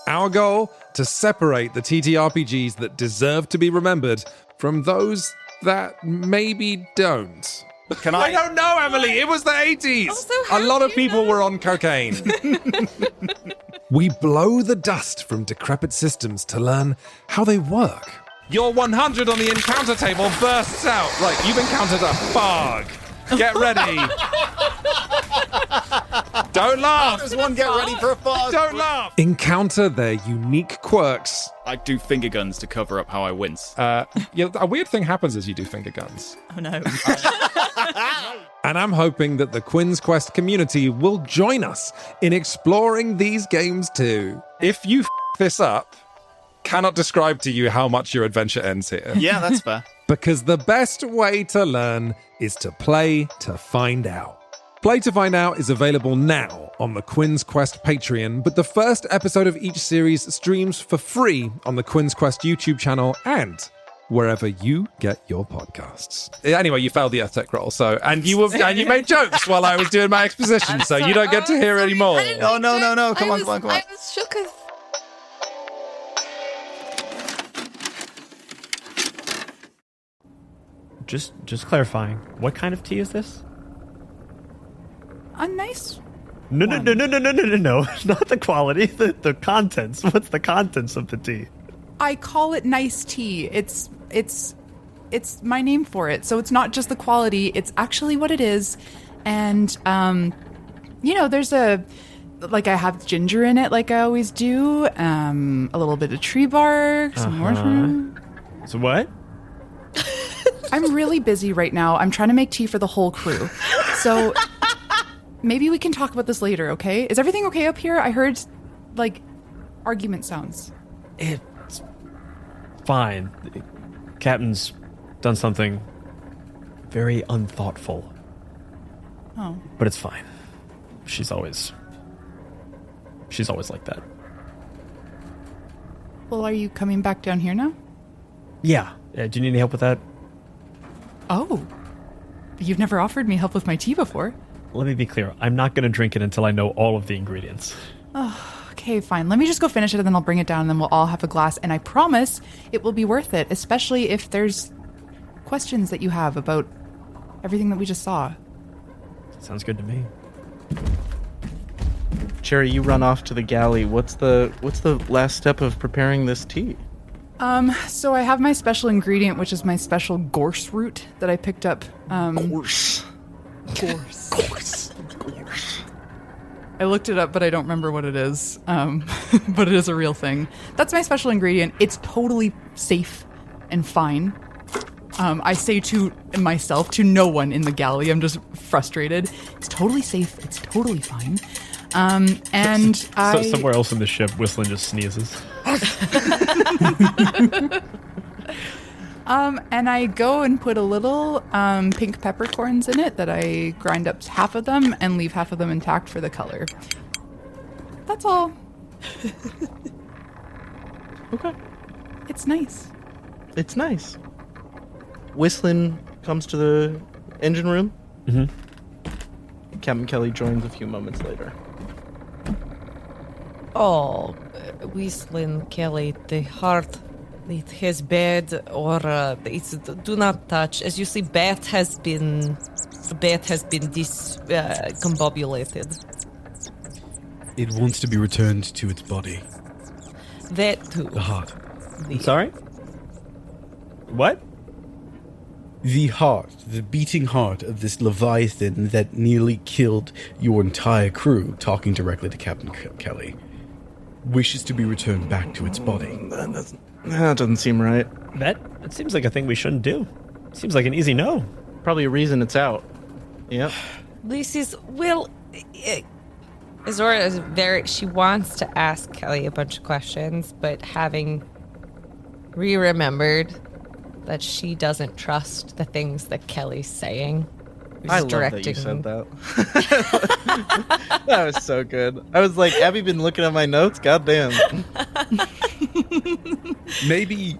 Our goal, to separate the TTRPGs that deserve to be remembered from those that maybe don't. Can I don't know, Emily. It was the 80s. Also, A lot of people were on cocaine. We blow the dust from decrepit systems to learn how they work. Your 100 on the encounter table bursts out. Right, you've encountered a fog. Get ready. Don't laugh. Does one get ready for a fog? Don't laugh. Encounter their unique quirks. I do finger guns to cover up how I wince. A weird thing happens as you do finger guns. Oh no. And I'm hoping that the Quinn's Quest community will join us in exploring these games too. If you this up, cannot describe to you how much your adventure ends here. Yeah, that's fair. Because the best way to learn is to play to find out. Play to Find Out is available now on the Quinn's Quest Patreon, but the first episode of each series streams for free on the Quinn's Quest YouTube channel and wherever you get your podcasts. Anyway, you failed the Earthtech roll, and you made jokes while I was doing my exposition, so you don't get to hear any more. No. Come on. I was shook as Just clarifying. What kind of tea is this? A nice. No. Not the quality. The contents. What's the contents of the tea? I call it nice tea. It's my name for it. So it's not just the quality. It's actually what it is. And there's I have ginger in it, like I always do. A little bit of tree bark, some marshmallow. So what? I'm really busy right now. I'm trying to make tea for the whole crew. So maybe we can talk about this later, okay? Is everything okay up here? I heard, argument sounds. It's fine. The Captain's done something very unthoughtful. Oh. But it's fine. She's always like that. Well, are you coming back down here now? Yeah. Do you need any help with that? Oh. You've never offered me help with my tea before. Let me be clear. I'm not going to drink it until I know all of the ingredients. Oh, okay, fine. Let me just go finish it and then I'll bring it down and then we'll all have a glass. And I promise it will be worth it, especially if there's questions that you have about everything that we just saw. Sounds good to me. Cherry, you run off to the galley. What's the last step of preparing this tea? So I have my special ingredient, which is my special gorse root that I picked up. Gorse. I looked it up, but I don't remember what it is. But it is a real thing. That's my special ingredient. It's totally safe and fine. I say to myself, to no one in the galley. I'm just frustrated. It's totally safe. It's totally fine. And somewhere else in the ship, Whistlin just sneezes. And I go and put a little pink peppercorns in it that I grind up half of them and leave half of them intact for the color. That's all. Okay. It's nice. It's nice. Whistlin comes to the engine room. Mm-hmm. Captain Kelly joins a few moments later. Oh, Whistlin, Kelly, the heart, it has bad aura. It's do not touch. As you see, the bat has been discombobulated. It wants to be returned to its body. That too. The heart. I'm sorry? What? The heart, the beating heart of this Leviathan that nearly killed your entire crew, talking directly to Captain Kelly, wishes to be returned back to its body. That doesn't seem right. That seems like a thing we shouldn't do. Seems like an easy no. Probably a reason it's out. Yep. This is, well, Izora is she wants to ask Kelly a bunch of questions, but having remembered that she doesn't trust the things that Kelly's saying. I love that you said that. That was so good. I was like, have you been looking at my notes? Goddamn. Maybe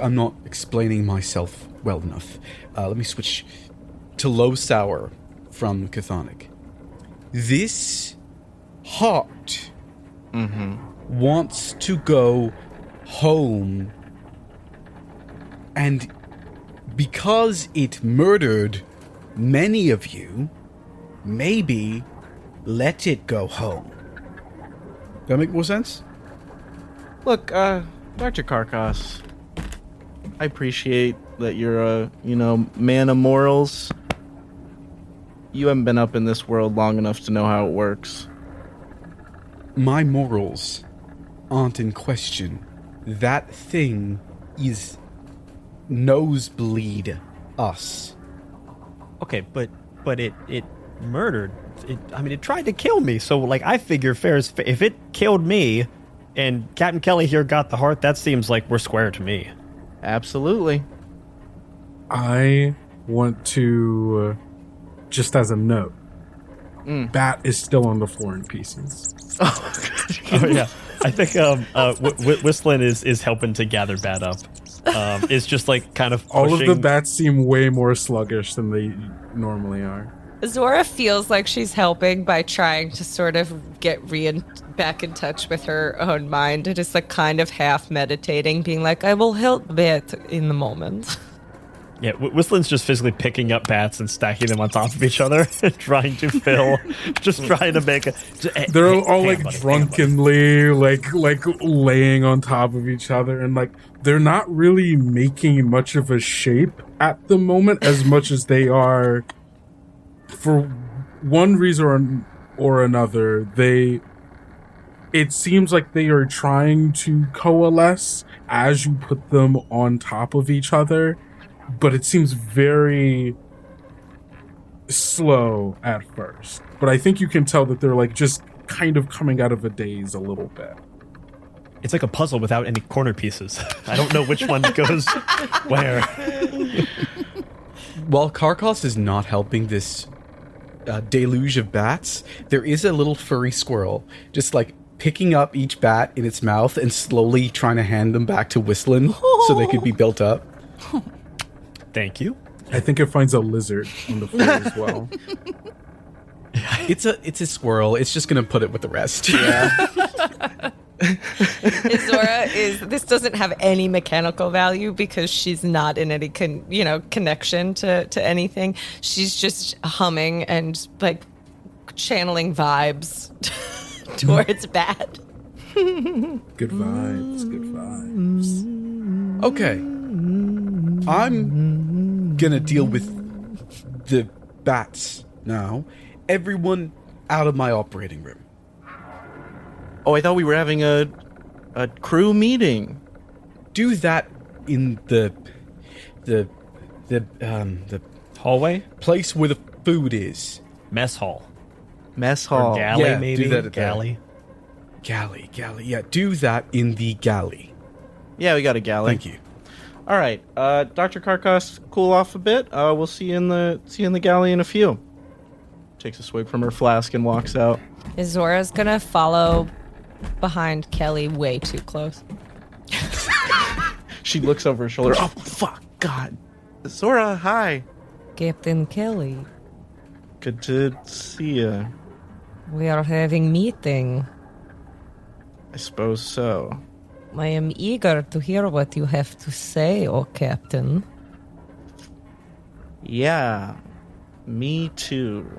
I'm not explaining myself well enough. Let me switch to low sour from Chthonic. This heart wants to go home, and because it murdered many of you, maybe let it go home. Does that make more sense? Look, Dr. Carcoss, I appreciate that you're a, man of morals. You haven't been up in this world long enough to know how it works. My morals aren't in question. That thing is nosebleed us. Okay, but it murdered. It tried to kill me. So, I figure if it killed me and Captain Kelly here got the heart, that seems like we're square to me. Absolutely. I want to, just as a note, Bat is still on the floor in pieces. Oh yeah. I think Whistlin is helping to gather Bat up. It's just kind of pushing. All of the bats seem way more sluggish than they normally are. Izora feels like she's helping by trying to sort of get back in touch with her own mind. It is kind of half meditating, being like, I will help Bat in the moment. Yeah, Whistlin's just physically picking up bats and stacking them on top of each other, trying to fill, just trying to make. They're all like drunkenly, like laying on top of each other, and like they're not really making much of a shape at the moment, as much as they are. For one reason or another, it seems like they are trying to coalesce as you put them on top of each other. But it seems very slow at first. But I think you can tell that they're like just kind of coming out of a daze a little bit. It's like a puzzle without any corner pieces. I don't know which one goes where. While Carcoss is not helping this deluge of bats, there is a little furry squirrel just like picking up each bat in its mouth and slowly trying to hand them back to Whistlin so they could be built up. Thank you. I think it finds a lizard on the floor as well. It's a squirrel. It's just gonna put it with the rest. Yeah. Izora this doesn't have any mechanical value because she's not in any connection to anything. She's just humming and like channeling vibes towards Bat. Good vibes. Good vibes. Okay. I'm gonna deal with the bats now. Everyone out of my operating room. Oh, I thought we were having a crew meeting. Do that in the hallway place where the food is. Mess hall. Or galley, yeah, maybe. Do that at galley. Galley. Yeah, do that in the galley. Yeah, we got a galley. Thank you. All right, Dr. Carcoss, cool off a bit. We'll see you in the galley in a few. Takes a swig from her flask and walks out. Izora's gonna follow behind Kelly way too close. She looks over her shoulder. Oh, fuck, God. Izora, hi. Captain Kelly. Good to see you. We are having meeting. I suppose so. I am eager to hear what you have to say, oh Captain. Yeah, me too.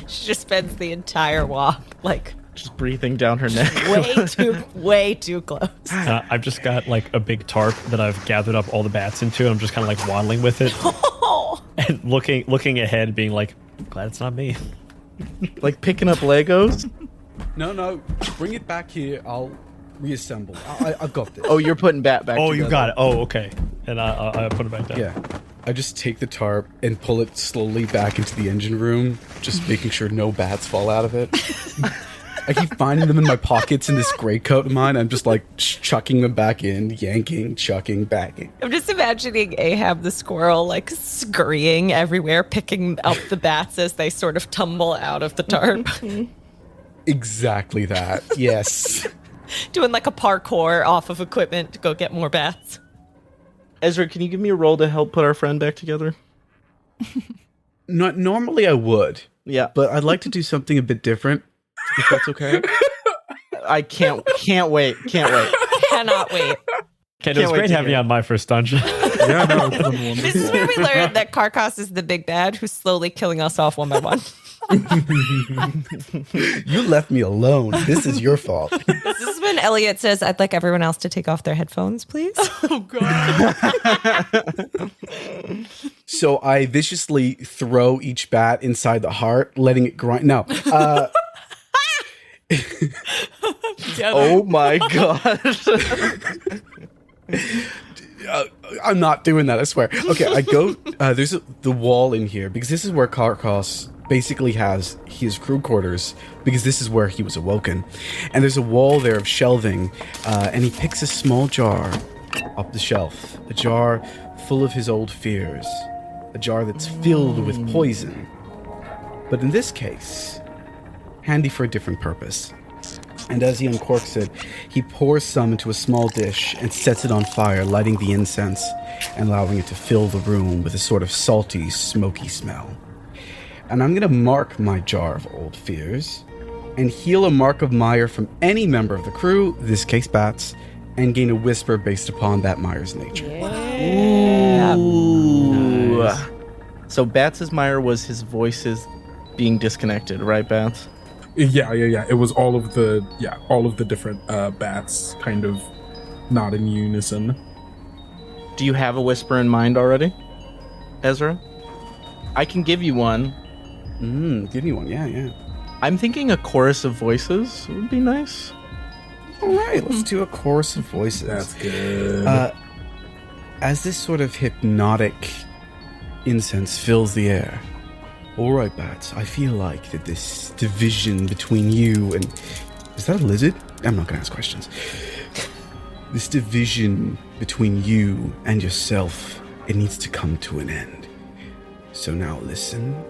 She just spends the entire walk, like, just breathing down her neck. way too close. I've just got like a big tarp that I've gathered up all the bats into, and I'm just kind of like waddling with it and looking ahead, being like, glad it's not me. Like picking up Legos? No, bring it back here. I'll reassemble. I've got this. Oh, you're putting Bat back Oh, together. you got it. Oh, okay. And I put it back down. Yeah. I just take the tarp and pull it slowly back into the engine room, just making sure no bats fall out of it. I keep finding them in my pockets in this gray coat of mine. I'm just like chucking them back in, yanking, chucking, backing. I'm just imagining Ahab the squirrel like scurrying everywhere, picking up the bats as they sort of tumble out of the tarp. Exactly that. Yes. Doing like a parkour off of equipment to go get more bats. Ezra, can you give me a roll to help put our friend back together? Not normally I would. Yeah. But I'd like to do something a bit different, if that's okay. I can't wait. Cannot wait. Ken, it was great having you on my first dungeon. Yeah, no, it's been wonderful. This is where we learned that Carcoss is the big bad who's slowly killing us off one by one. You left me alone. This is your fault. This is when Elliot says, I'd like everyone else to take off their headphones, please. Oh, God. So I viciously throw each bat inside the heart, letting it grind. No. Oh, my God. I'm not doing that, I swear. Okay, I go... there's the wall in here, because this is where Carcoss basically has his crew quarters, because this is where he was awoken. And there's a wall there of shelving, and he picks a small jar up the shelf. A jar full of his old fears. A jar that's filled with poison. But in this case, handy for a different purpose. And as he uncorks it, he pours some into a small dish and sets it on fire, lighting the incense and allowing it to fill the room with a sort of salty, smoky smell. And I'm going to mark my jar of old fears and heal a mark of mire from any member of the crew, this case bats, and gain a whisper based upon that mire's nature. Yeah. Ooh. Nice. So Bats' mire was his voices being disconnected, right, Bats? Yeah. It was all of the different bats kind of not in unison. Do you have a whisper in mind already, Ezra? I can give you one. Give me one. Yeah. I'm thinking a chorus of voices would be nice. All right, let's do a chorus of voices. That's good. As this sort of hypnotic incense fills the air. All right, Bats, I feel like that this division between you and... Is that a lizard? I'm not going to ask questions. This division between you and yourself, it needs to come to an end. So now listen.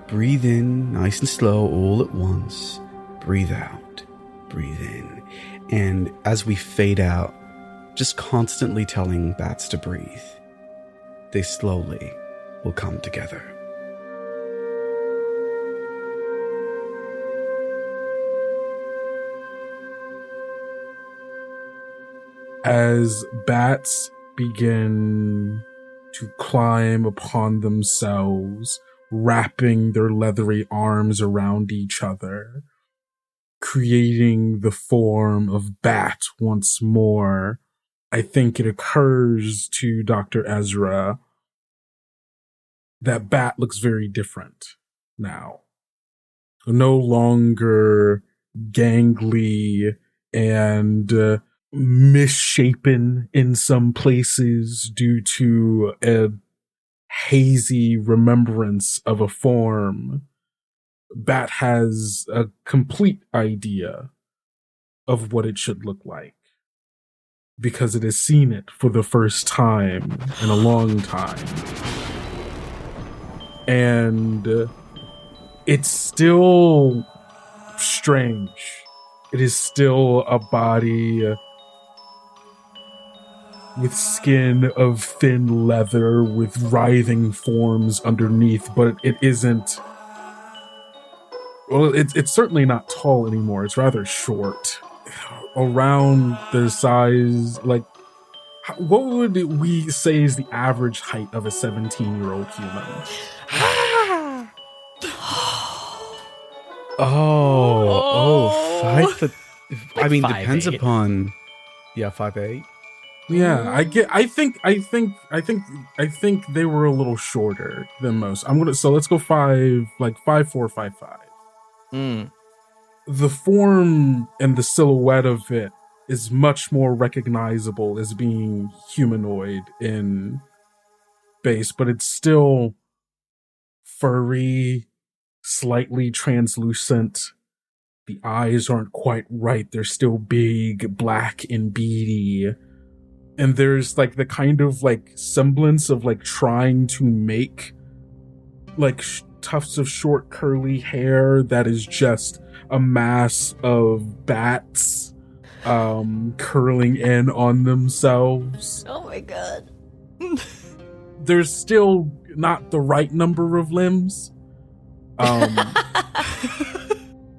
Breathe in, nice and slow, all at once. Breathe out. Breathe in. And as we fade out, just constantly telling Bats to breathe, they slowly will come together. As bats begin to climb upon themselves, wrapping their leathery arms around each other, creating the form of Bat once more, I think it occurs to Dr. Ezra that Bat looks very different now. No longer gangly and misshapen in some places due to a hazy remembrance of a form. Bat has a complete idea of what it should look like because it has seen it for the first time in a long time. And it's still strange. It is still a body with skin of thin leather with writhing forms underneath, but it isn't... Well, it's certainly not tall anymore. It's rather short. Around the size, like... What would we say is the average height of a 17-year-old human? I mean, 5'8". depends upon... Yeah, 5'8". Yeah, I think they were a little shorter than most. So let's go 5'4", 5'5". The form and the silhouette of it is much more recognizable as being humanoid in base, but it's still furry, slightly translucent. The eyes aren't quite right. They're still big, black, and beady. And there's like the kind of like semblance of like trying to make like tufts of short curly hair that is just a mass of bats curling in on themselves. Oh my god. There's still not the right number of limbs.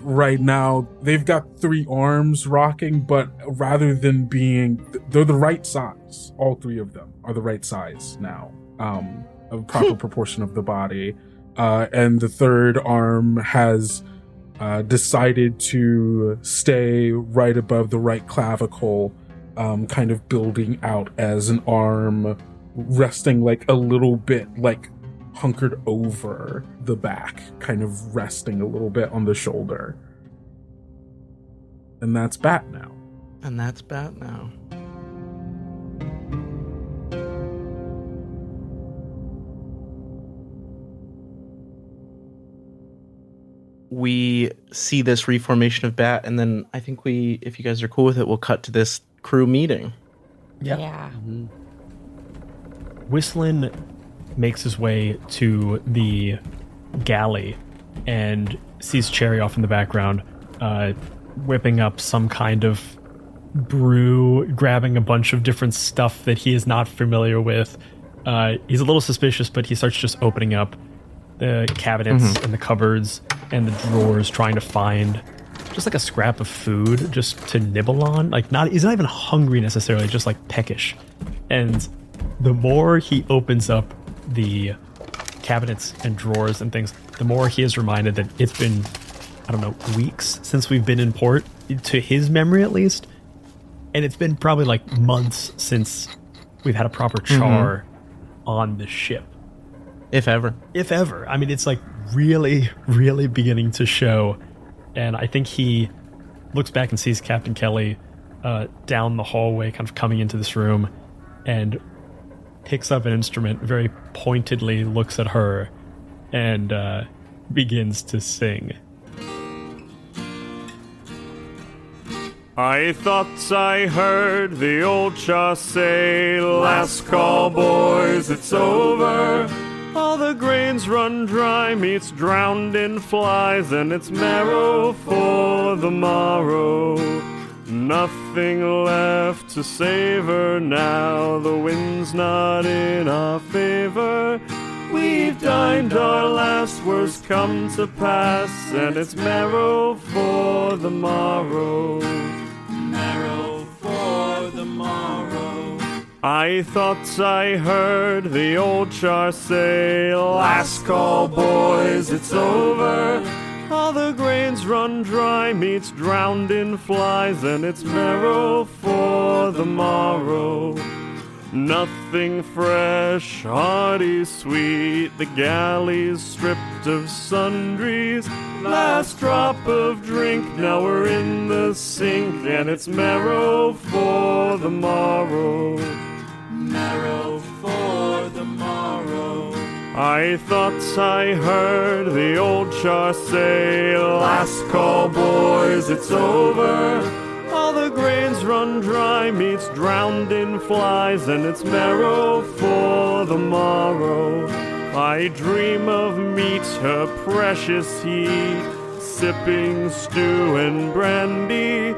Right now, they've got 3 arms rocking, but rather than being... They're the right size. All 3 of them are the right size now. A proper proportion of the body. And the 3rd arm has decided to stay right above the right clavicle, kind of building out as an arm, resting like a little bit like hunkered over the back, kind of resting a little bit on the shoulder. And that's Bat now. We see this reformation of Bat, and then I think if you guys are cool with it, we'll cut to this crew meeting. Yeah. Whistlin makes his way to the galley and sees Cherry off in the background, whipping up some kind of brew, grabbing a bunch of different stuff that he is not familiar with. He's a little suspicious, but he starts just opening up the cabinets and the cupboards and the drawers, trying to find just like a scrap of food just to nibble on. Like he's not even hungry necessarily, just like peckish. And the more he opens up the cabinets and drawers and things, the more he is reminded that it's been, I don't know, weeks since we've been in port, to his memory at least. And it's been probably like months since we've had a proper char on the ship. If ever. If ever. I mean, it's like really, really beginning to show. And I think he looks back and sees Captain Kelly down the hallway, kind of coming into this room, and picks up an instrument, very pointedly looks at her, and begins to sing. I thought I heard the old char say, last call, boys, it's over. All the grains run dry, meat's drowned in flies, and it's marrow for the morrow. Nothing left to savor now, the wind's not in our favor. We've dined, our last worst come to pass, and it's marrow for the morrow. Marrow for the morrow. I thought I heard the old char say, last call, boys, it's over. All the grains run dry, meat's drowned in flies, and it's marrow for the morrow. Nothing fresh, hearty, sweet, the galley's stripped of sundries. Last drop of drink, now we're in the sink, and it's marrow for the morrow. Marrow for the morrow. I thought I heard the old char say, last call, boys, it's over. All the grains run dry, meat's drowned in flies, and it's marrow for the morrow. I dream of meat, her precious heat, sipping stew and brandy.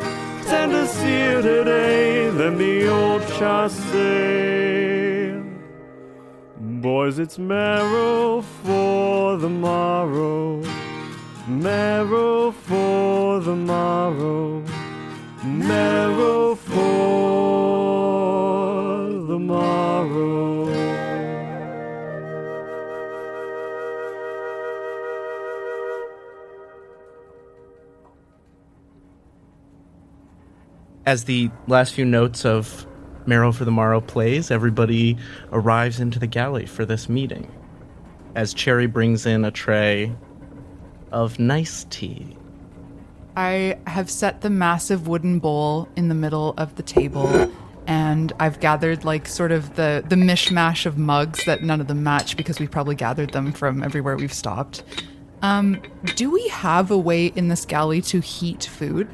Tender seer today than the old char say. Boys, it's marrow for the morrow. Marrow for the morrow. Marrow for the morrow. As the last few notes of Marrow for the Morrow plays, everybody arrives into the galley for this meeting. As Cherry brings in a tray of nice tea. I have set the massive wooden bowl in the middle of the table, and I've gathered like sort of the mishmash of mugs that none of them match because we probably gathered them from everywhere we've stopped. Do we have a way in this galley to heat food?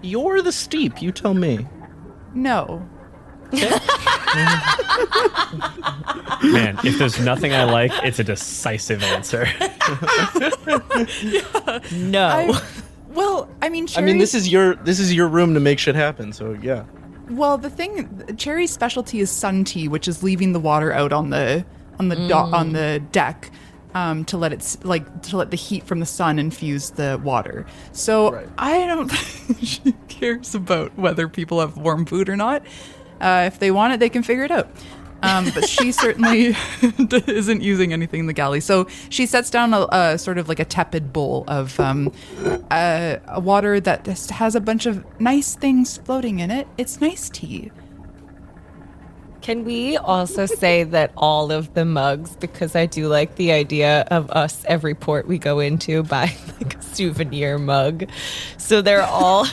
You're the steep, you tell me. No. Man, if there's nothing I like, it's a decisive answer. No. Well, I mean, I mean, this is your room to make shit happen, so yeah. Well, the thing, Cherry's specialty is sun tea, which is leaving the water out on the deck to let the heat from the sun infuse the water. So right. I don't think she cares about whether people have warm food or not. If they want it, they can figure it out. But she certainly isn't using anything in the galley. So she sets down a sort of like a tepid bowl of a water that just has a bunch of nice things floating in it. It's nice tea. Can we also say that all of the mugs, because I do like the idea of us every port we go into buying like a souvenir mug. So they're all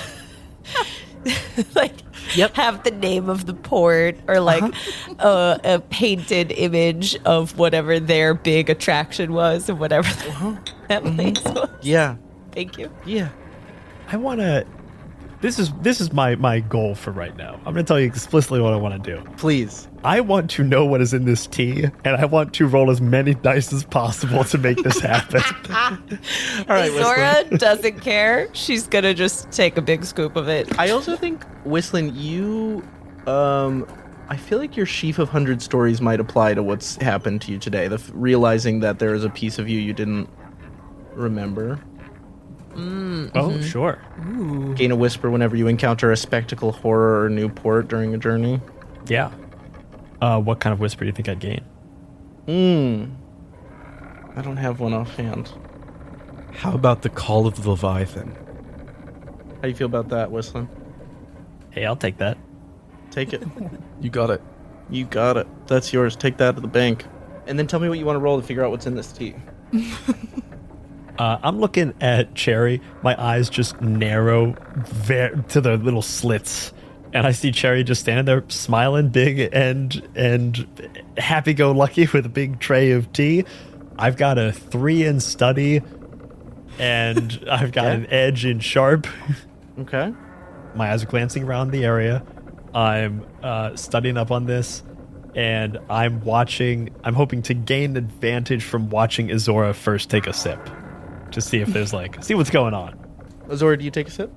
like have the name of the port or like a painted image of whatever their big attraction was or whatever that place was. Yeah. Thank you. Yeah. I want to... This is my goal for right now. I'm going to tell you explicitly what I want to do. Please. I want to know what is in this tea, and I want to roll as many dice as possible to make this happen. All right, Izora doesn't care. She's going to just take a big scoop of it. I also think, Whistlin, you... I feel like your sheaf of 100 stories might apply to what's happened to you today. Realizing that there is a piece of you didn't remember. Oh, sure. Ooh. Gain a whisper whenever you encounter a spectacle, horror, or new port during a journey. Yeah. what kind of whisper do you think I'd gain? I don't have one offhand. How about the call of the Leviathan? How do you feel about that, Whistlin? Hey, I'll take that. Take it. You got it. You got it. That's yours. Take that to the bank. And then tell me what you want to roll to figure out what's in this tea. I'm looking at Cherry. My eyes just narrow to the little slits. And I see Cherry just standing there smiling big and happy-go-lucky with a big tray of tea. I've got a 3 in study, and I've got an edge in sharp. Okay. My eyes are glancing around the area. I'm studying up on this, and I'm hoping to gain advantage from watching Izora first take a sip. To see if there's see what's going on. Izora, do you take a sip?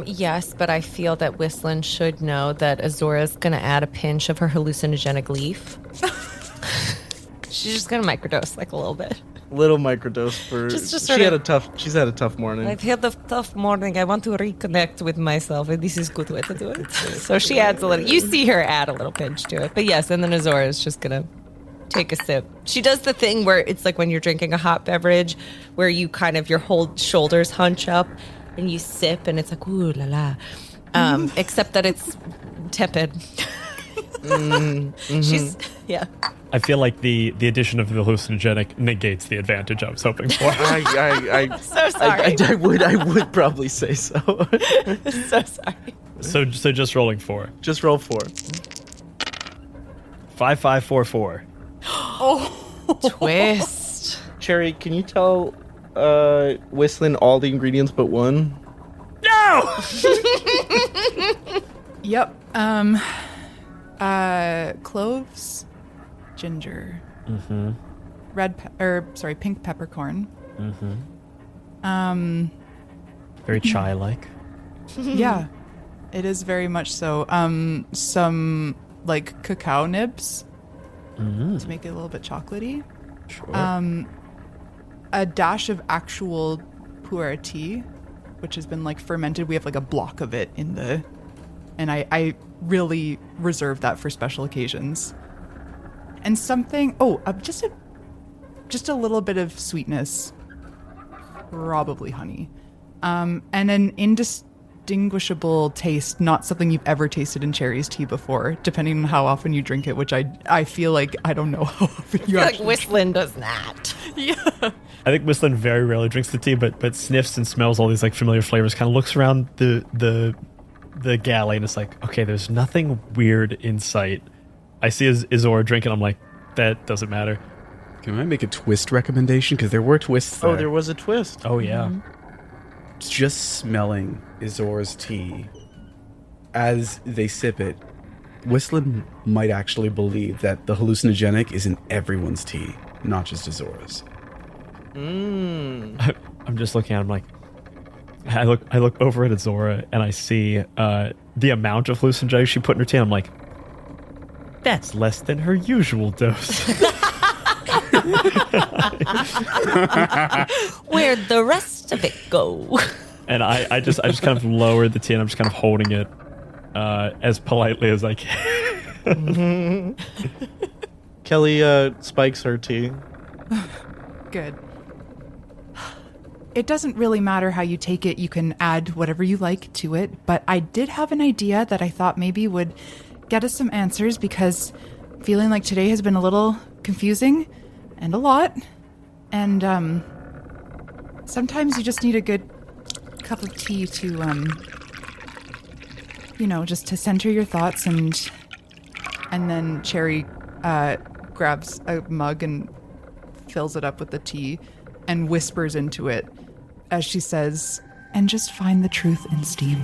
Yes, but I feel that Whistlin should know that Azora's going to add a pinch of her hallucinogenic leaf. She's just going to microdose a little bit. Little microdose for. She's had a tough morning. I've had a tough morning. I want to reconnect with myself, and this is a good way to do it. So she adds a little. You see her add a little pinch to it, but yes, and then Izora is just going to take a sip. She does the thing where it's like when you're drinking a hot beverage, where you kind of your whole shoulders hunch up. And you sip, and it's like, ooh la la. Except that it's tepid. She's, yeah. I feel like the addition of the hallucinogenic negates the advantage I was hoping for. I so sorry. I would probably say so. So sorry. So just rolling 4. Just roll 4. 5, 5, 4, 4. Oh, twist. Cherry, can you tell Whistlin all the ingredients but one? No! Yep. Cloves, ginger, pink peppercorn. Very chai-like. Yeah, it is very much so. Some cacao nibs to make it a little bit chocolatey. Sure. A dash of actual pu'er tea, which has been fermented. We have a block of it in the, and I really reserve that for special occasions. And something, just a little bit of sweetness, probably honey, and an indistinguishable taste, not something you've ever tasted in Cherry's tea before, depending on how often you drink it, which I feel like I don't know how often you actually Whistlin does not. Yeah. I think Whistlin very rarely drinks the tea, but sniffs and smells all these familiar flavors, kind of looks around the galley, and it's like, okay, there's nothing weird in sight. I see Izora drinking, I'm like, that doesn't matter. Can I make a twist recommendation? Because there were twists there. Oh, there was a twist. Oh, yeah. Just smelling Izora's tea as they sip it, Whistlin might actually believe that the hallucinogenic is in everyone's tea, not just Izora's. I'm just looking at him like, I look over at Izora and I see the amount of hallucinogenic she put in her tea. I'm like, that's less than her usual dose. Where'd the rest of it go? And I just kind of lowered the tea and I'm just kind of holding it as politely as I can. Kelly spikes her tea. Good. It doesn't really matter how you take it. You can add whatever you like to it. But I did have an idea that I thought maybe would get us some answers, because feeling like today has been a little confusing and a lot. And sometimes you just need a good cup of tea to, just to center your thoughts. And then Cherry grabs a mug and fills it up with the tea and whispers into it as she says, and just find the truth in steam.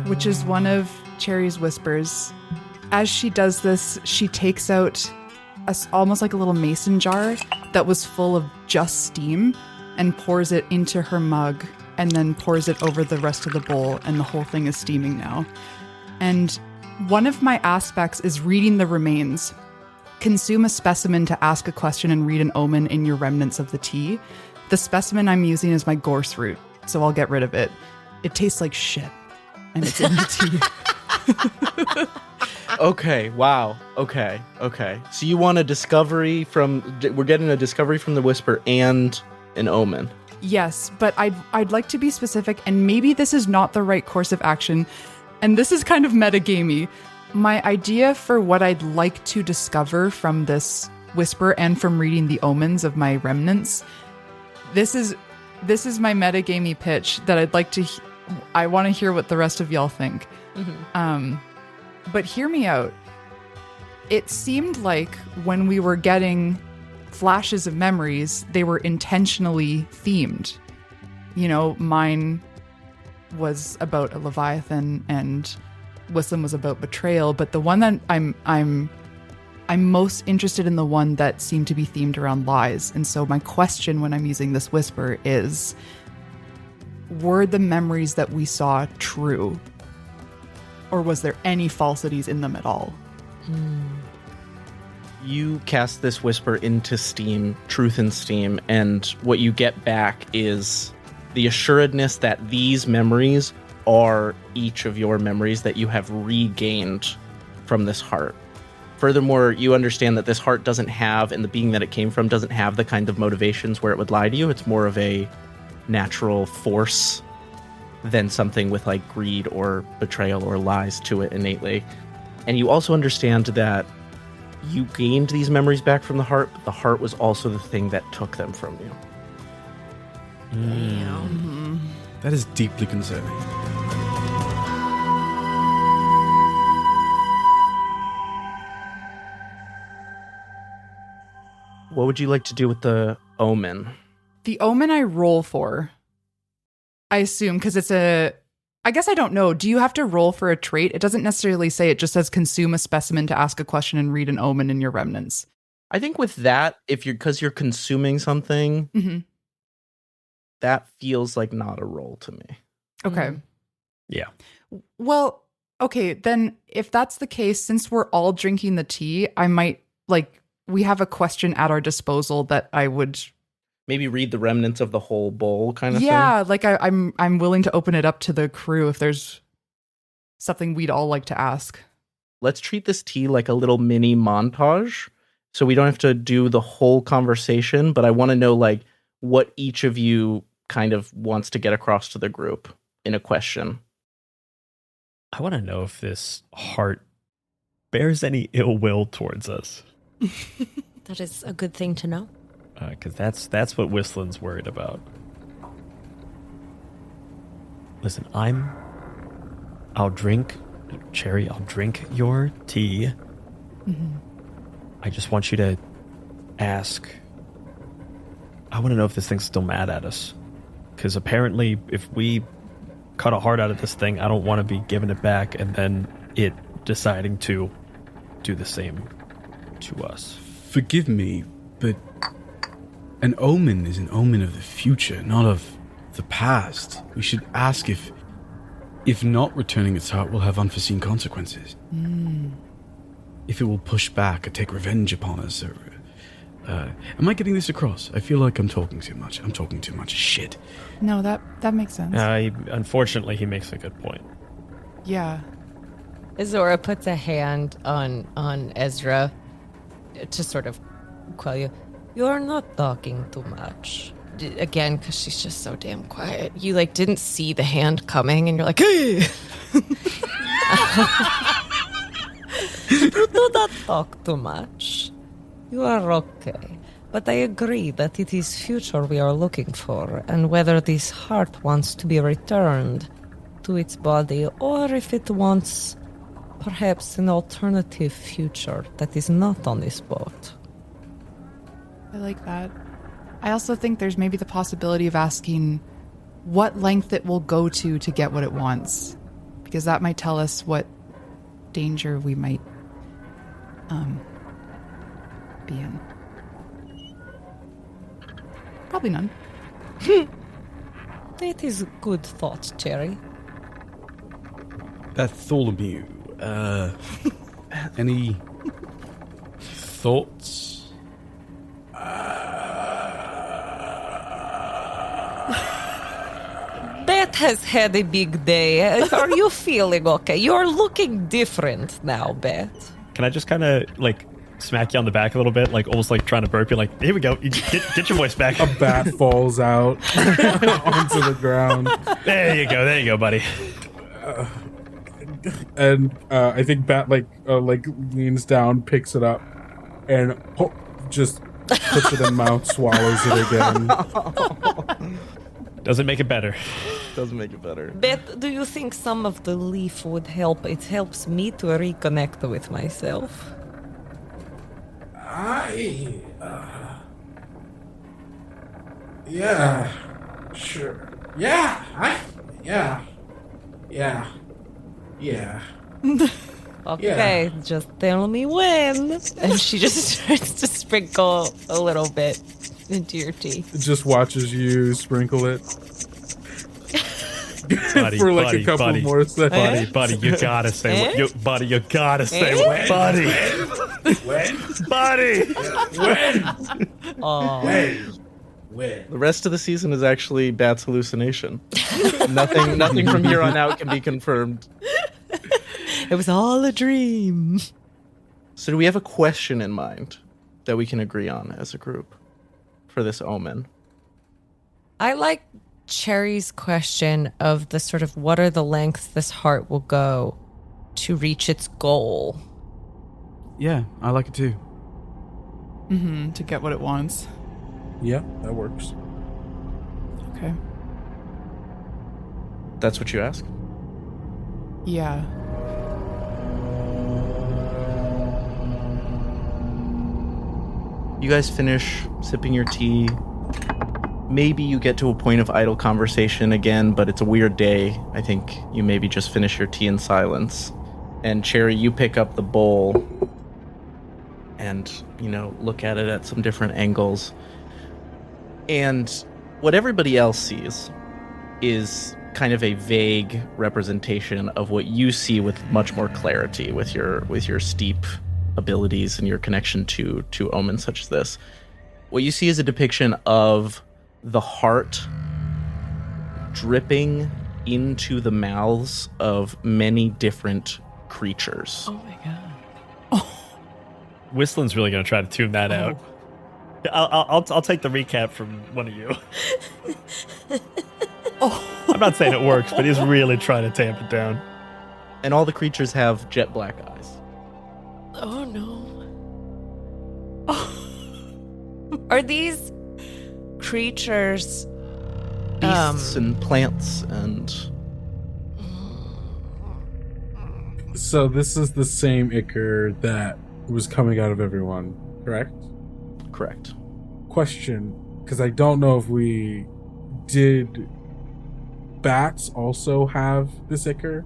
Which is one of Cherry's whispers. As she does this, she takes out almost like a little mason jar that was full of just steam and pours it into her mug and then pours it over the rest of the bowl, and the whole thing is steaming now. And one of my aspects is reading the remains. Consume a specimen to ask a question and read an omen in your remnants of the tea. The specimen I'm using is my gorse root, so I'll get rid of it. it tastes like shit, and it's in the tea. Okay, wow. Okay. So you want a discovery we're getting a discovery from the Whisper and an omen. Yes, but I'd like to be specific, and maybe this is not the right course of action, and this is kind of metagamey. My idea for what I'd like to discover from this Whisper and from reading the omens of my remnants, this is my metagamey pitch that I'd like to. I want to hear what the rest of y'all think. Mm-hmm. But hear me out. It seemed like when we were getting flashes of memories, they were intentionally themed. You know, mine was about a Leviathan and Whistlin was about betrayal, but the one that I'm most interested in, the one that seemed to be themed around lies. And so my question when I'm using this Whisper is, were the memories that we saw true? Or was there any falsities in them at all? You cast this Whisper into Steam, Truth in Steam, and what you get back is the assuredness that these memories are each of your memories that you have regained from this heart. Furthermore, you understand that this heart doesn't have, and the being that it came from doesn't have the kind of motivations where it would lie to you. It's more of a natural force than something with like greed or betrayal or lies to it innately. And you also understand that you gained these memories back from the heart, but the heart was also the thing that took them from you. Mm. That is deeply concerning. What would you like to do with the omen? The omen I roll for, I assume, because it's I guess I don't know. Do you have to roll for a trait? It doesn't necessarily say, it just says consume a specimen to ask a question and read an omen in your remnants. I think with that, because you're consuming something, that feels like not a roll to me. Okay. Yeah. Well, okay, then if that's the case, since we're all drinking the tea, I might, we have a question at our disposal that I would... Maybe read the remnants of the whole bowl kind of thing? Yeah, I'm willing to open it up to the crew if there's something we'd all like to ask. Let's treat this tea like a little mini montage, so we don't have to do the whole conversation, but I want to know what each of you kind of wants to get across to the group in a question. I want to know if this heart bears any ill will towards us. That is a good thing to know. Because that's what Whistlin's worried about. Listen, I'll drink your tea. Mm-hmm. I just want you to ask. I want to know if this thing's still mad at us. Because apparently, if we cut a heart out of this thing, I don't want to be giving it back and then it deciding to do the same to us. Forgive me, but an omen is an omen of the future, not of the past. We should ask if not returning its heart will have unforeseen consequences. If it will push back or take revenge upon us, or... am I getting this across? I feel like I'm talking too much. I'm talking too much shit. No, that makes sense. Unfortunately, he makes a good point. Yeah. Izora puts a hand on Ezra to sort of quell you. You're not talking too much. Again, because she's just so damn quiet. You didn't see the hand coming, and you're like, hey! You do not talk too much. You are okay. But I agree that it is future we are looking for, and whether this heart wants to be returned to its body, or if it wants perhaps an alternative future that is not on this boat. I like that. I also think there's maybe the possibility of asking what length it will go to get what it wants, because that might tell us what danger we might be in. Probably none. It is a good thought, Cherry. Bartholomew, any thoughts? has had a big day. Are you feeling okay? You're looking different now, Bet. Can I just kind of like smack you on the back a little bit, like almost like trying to burp you? Like, here we go. You get your voice back. A bat falls out onto the ground. There you go, buddy. And I think Bat like leans down, picks it up, and just puts it in mouth, swallows it again. Doesn't make it better. Doesn't make it better. Bet, do you think some of the leaf would help? It helps me to reconnect with myself. Yeah, sure. Yeah. Okay, just tell me when. And she just starts to sprinkle a little bit into your tea. Just watches you sprinkle it. Buddy, For like buddy, a couple buddy, more seconds. buddy, you gotta say, buddy, you gotta say, buddy, buddy. When? The rest of the season is actually Bat's hallucination. Nothing from here on out can be confirmed. It was all a dream. So do we have a question in mind that we can agree on as a group for this omen? I like Cherry's question of the sort of what are the lengths this heart will go to reach its goal. Yeah, I like it too. To get what it wants. Yeah, that works. Okay. That's what you ask? Yeah. You guys finish sipping your tea. Maybe you get to a point of idle conversation again, but it's a weird day. I think you maybe just finish your tea in silence. And Cherry, you pick up the bowl and, look at it at some different angles. And what everybody else sees is kind of a vague representation of what you see with much more clarity with your steep abilities and your connection to omens such as this. What you see is a depiction of the heart dripping into the mouths of many different creatures. Oh my god. Whistlin's really gonna try to tune that out. I'll take the recap from one of you. I'm not saying it works, but he's really trying to tamp it down. And all the creatures have jet black eyes. Oh no. Are these creatures Beasts and plants and... So this is the same Ichor that was coming out of everyone, correct? Correct. Question, because I don't know if we did. Bats also have this Ichor?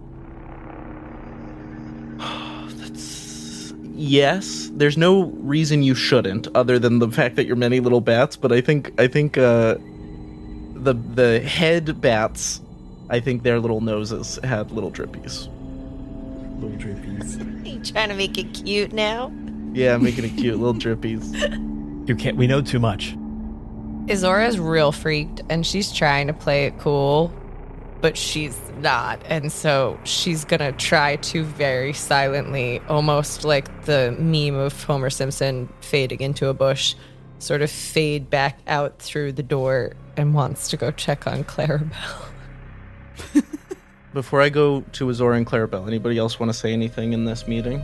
Yes, there's no reason you shouldn't, other than the fact that you're many little bats. But I think the head bats, I think their little noses had little drippies. Little drippies. Are you trying to make it cute now? Yeah, making it cute, little drippies. We know too much. Izora's real freaked, and she's trying to play it cool, but she's not. And so she's gonna try to very silently, almost like the meme of Homer Simpson fading into a bush, sort of fade back out through the door and wants to go check on Clarabelle. Before I go to Izora and Clarabelle, anybody else want to say anything in this meeting?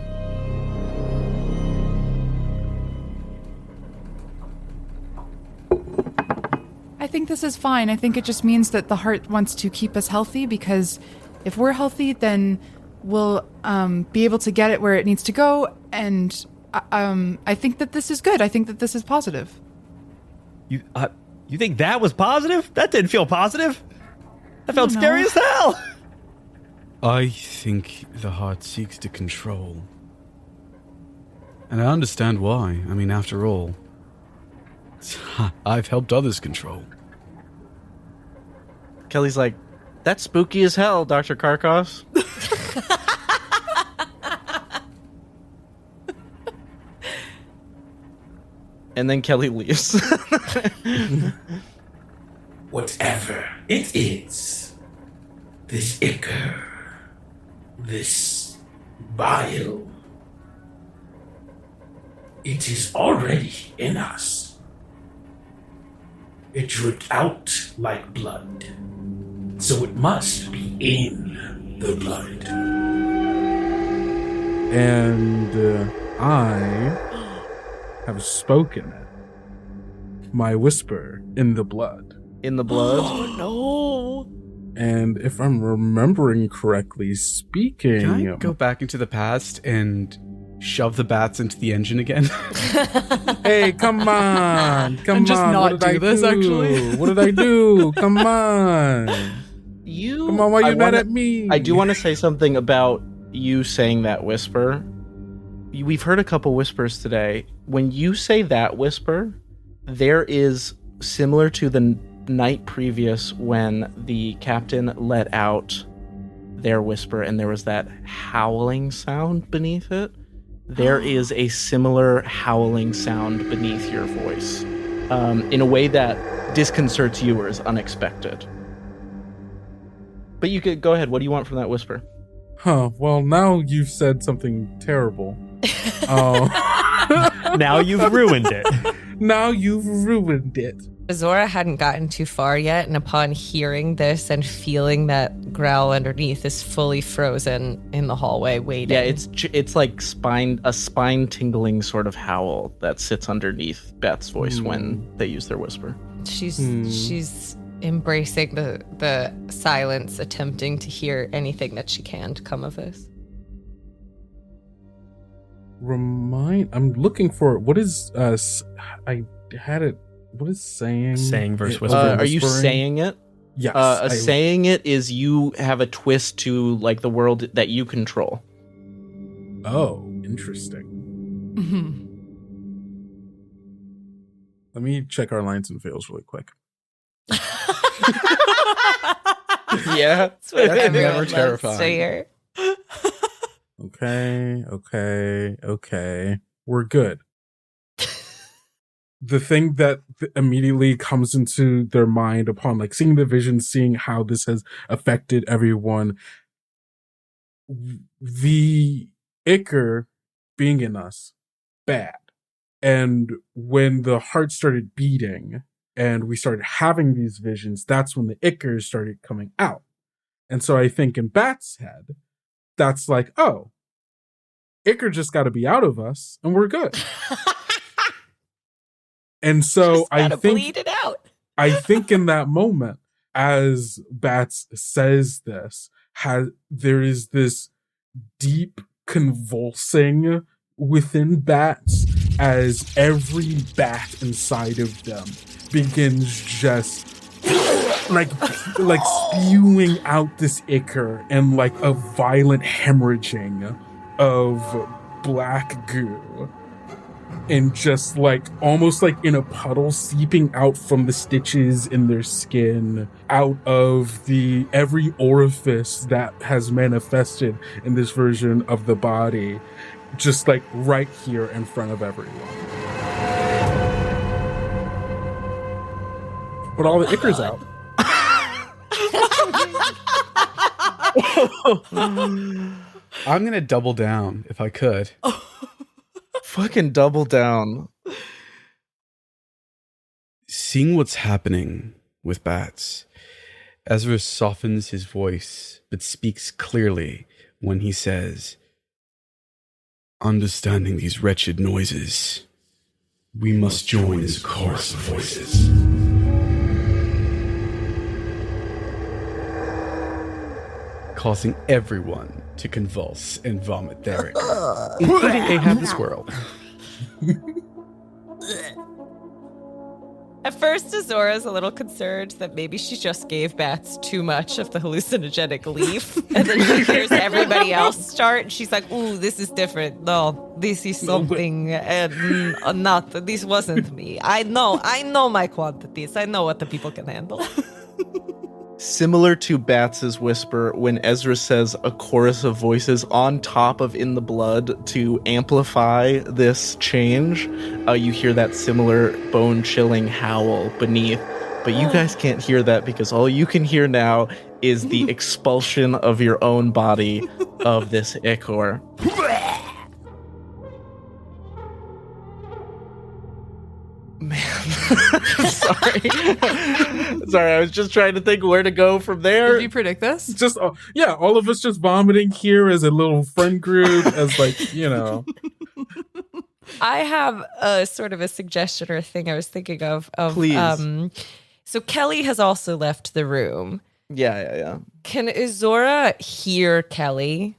I think this is fine. I think it just means that the heart wants to keep us healthy, because if we're healthy, then we'll be able to get it where it needs to go. And I think that this is good. I think that this is positive. You think that was positive? That didn't feel positive. That felt scary as hell. I think the heart seeks to control. And I understand why. I mean, after all, I've helped others control. Kelly's like, that's spooky as hell, Dr. Carcoss. And then Kelly leaves. Whatever it is, This ichor, this bile, it is already in us. It dripped out like blood, so it must be in the blood. And I have spoken it. My whisper in the blood. In the blood? Oh, And if I'm remembering correctly, speaking... Can I go back into the past and shove the bats into the engine again? Hey, come on! Come And just on! not What did do I this, do? actually? What did I do? Come on! Come on, why are you mad at me? I do want to say something about you saying that whisper. We've heard a couple whispers today. When you say that whisper, there is similar to the night previous when the captain let out their whisper and there was that howling sound beneath it. There is a similar howling sound beneath your voice in a way that disconcerts you or is unexpected. But you could go ahead. What do you want from that whisper? Huh, well, now you've said something terrible. Now you've ruined it. Now you've ruined it. Izora hadn't gotten too far yet, and upon hearing this and feeling that growl underneath, is fully frozen in the hallway waiting. Yeah, it's like a spine tingling sort of howl that sits underneath Beth's voice when they use their whisper. She's embracing the silence, attempting to hear anything that she can to come of this. I'm looking for it. What is I had it. What is saying? Saying versus whispering. Are you saying it? Yes. Saying it is you have a twist to like the world that you control. Oh, interesting. Let me check our lines and fails really quick. Yeah, That's what That's everyone never loves terrifying. to hear. Okay. We're good. The thing that immediately comes into their mind upon like seeing the vision, seeing how this has affected everyone, the Ichor being in us, bad. And when the heart started beating and we started having these visions, that's when the Ichor started coming out. And so I think in Bat's head, that's like, oh, Ichor just got to be out of us and we're good. And so I think bleed it out. I think in that moment, as Bats says this, there is this deep convulsing within Bats as every bat inside of them begins just like spewing out this ichor and like a violent hemorrhaging of black goo. And just like almost like in a puddle seeping out from the stitches in their skin, out of every orifice that has manifested in this version of the body, just like right here in front of everyone. But all the ichor's out. I'm gonna double down if I could. Fucking double down. Seeing what's happening with Bats, Ezra softens his voice but speaks clearly when he says, "Understanding these wretched noises, we must join as a chorus of voices." Causing everyone to convulse and vomit therein, including Ahab the squirrel. At first, Izora's a little concerned that maybe she just gave Bats too much of the hallucinogenic leaf. And then she hears everybody else start. And she's like, ooh, this is different. No, this is something. This wasn't me. I know my quantities. I know what the people can handle. Similar to Bats' whisper, when Ezra says a chorus of voices on top of In the Blood to amplify this change, you hear that similar bone-chilling howl beneath. But you guys can't hear that because all you can hear now is the expulsion of your own body of this Ichor. Man, sorry, I was just trying to think where to go from there. Did you predict this? Just all of us just vomiting here as a little friend group, as like, you know. I have a sort of a suggestion or a thing I was thinking of. Please. So Kelly has also left the room. Yeah. Can Izora hear Kelly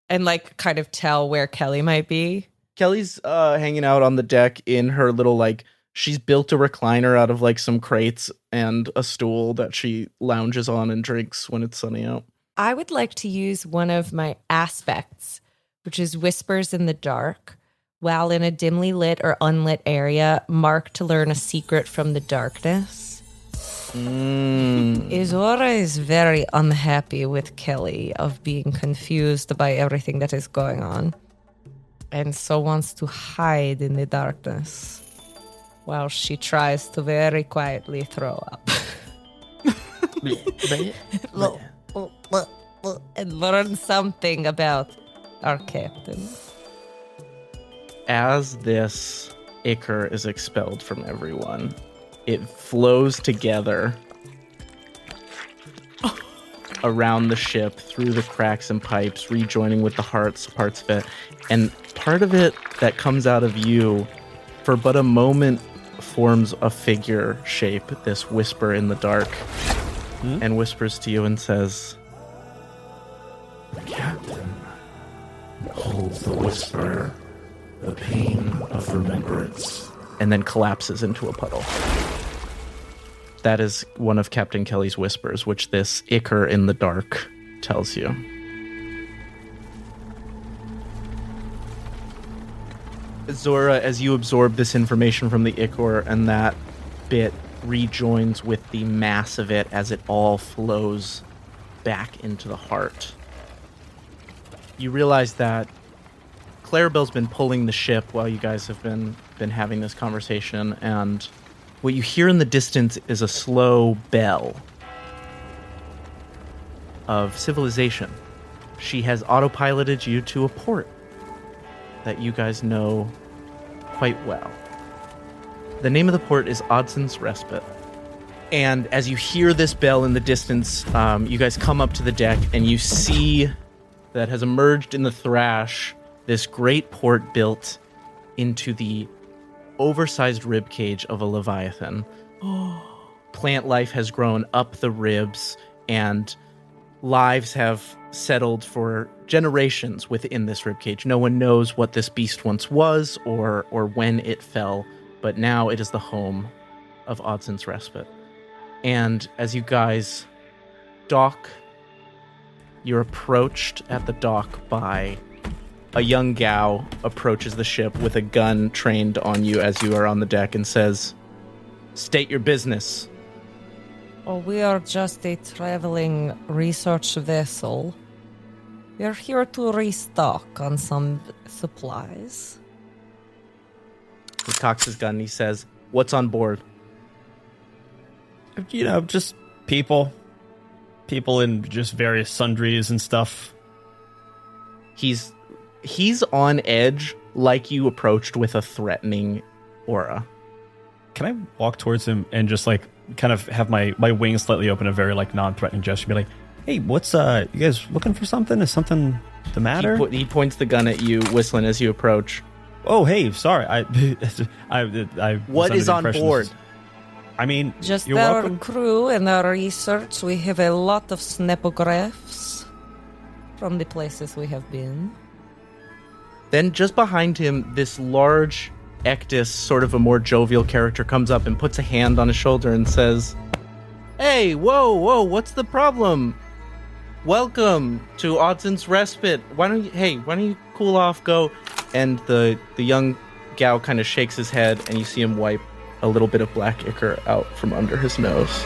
and like kind of tell where Kelly might be? Kelly's hanging out on the deck in her little, like, she's built a recliner out of like some crates and a stool that she lounges on and drinks when it's sunny out. I would like to use one of my aspects, which is Whispers in the Dark, while in a dimly lit or unlit area, mark to learn a secret from the darkness. Izora is very unhappy with Kelly of being confused by everything that is going on, and so wants to hide in the darkness while she tries to very quietly throw up. And learn something about our captain. As this Ichor is expelled from everyone, it flows together around the ship, through the cracks and pipes, rejoining with the parts of it. And part of it that comes out of you, for but a moment, forms a figure shape, this whisper in the dark, and whispers to you and says, The captain holds the whisper, the pain of remembrance. and then collapses into a puddle. That is one of Captain Kelly's whispers, which this Ichor in the dark tells you. Zora, as you absorb this information from the Ichor, and that bit rejoins with the mass of it as it all flows back into the heart, you realize that Clarabelle's been pulling the ship while you guys have been having this conversation, and what you hear in the distance is a slow bell of civilization. She has autopiloted you to a port that you guys know quite well. The name of the port is Odson's Respite. And as you hear this bell in the distance, you guys come up to the deck and you see that has emerged in the thrash this great port built into the oversized rib cage of a leviathan. Plant life has grown up the ribs, and lives have settled for generations within this ribcage. No one knows what this beast once was or when it fell, but now it is the home of Odson's Respite. And as you guys dock, you're approached at the dock by a young gal approaches the ship with a gun trained on you as you are on the deck and says, "State your business." Oh, we are just a traveling research vessel. We're here to restock on some supplies. He cocks his gun and he says, "What's on board?" You know, just people in just various sundries and stuff. He's on edge, like you approached with a threatening aura. Can I walk towards him and just like kind of have my wings slightly open, a very like non-threatening gesture, be like, "Hey, what's you guys looking for something? Is something the matter?" He points the gun at you, whistling as you approach. "Oh, hey, sorry. I What is on board?" I mean, just you're our welcome. crew and our research. We have a lot of snepographs from the places we have been. Then just behind him, this large Ectus, sort of a more jovial character, comes up and puts a hand on his shoulder and says, "Hey, whoa, what's the problem? Welcome to Odson's Respite. Why don't you cool off, go?" And the young gal kind of shakes his head, and you see him wipe a little bit of black ichor out from under his nose.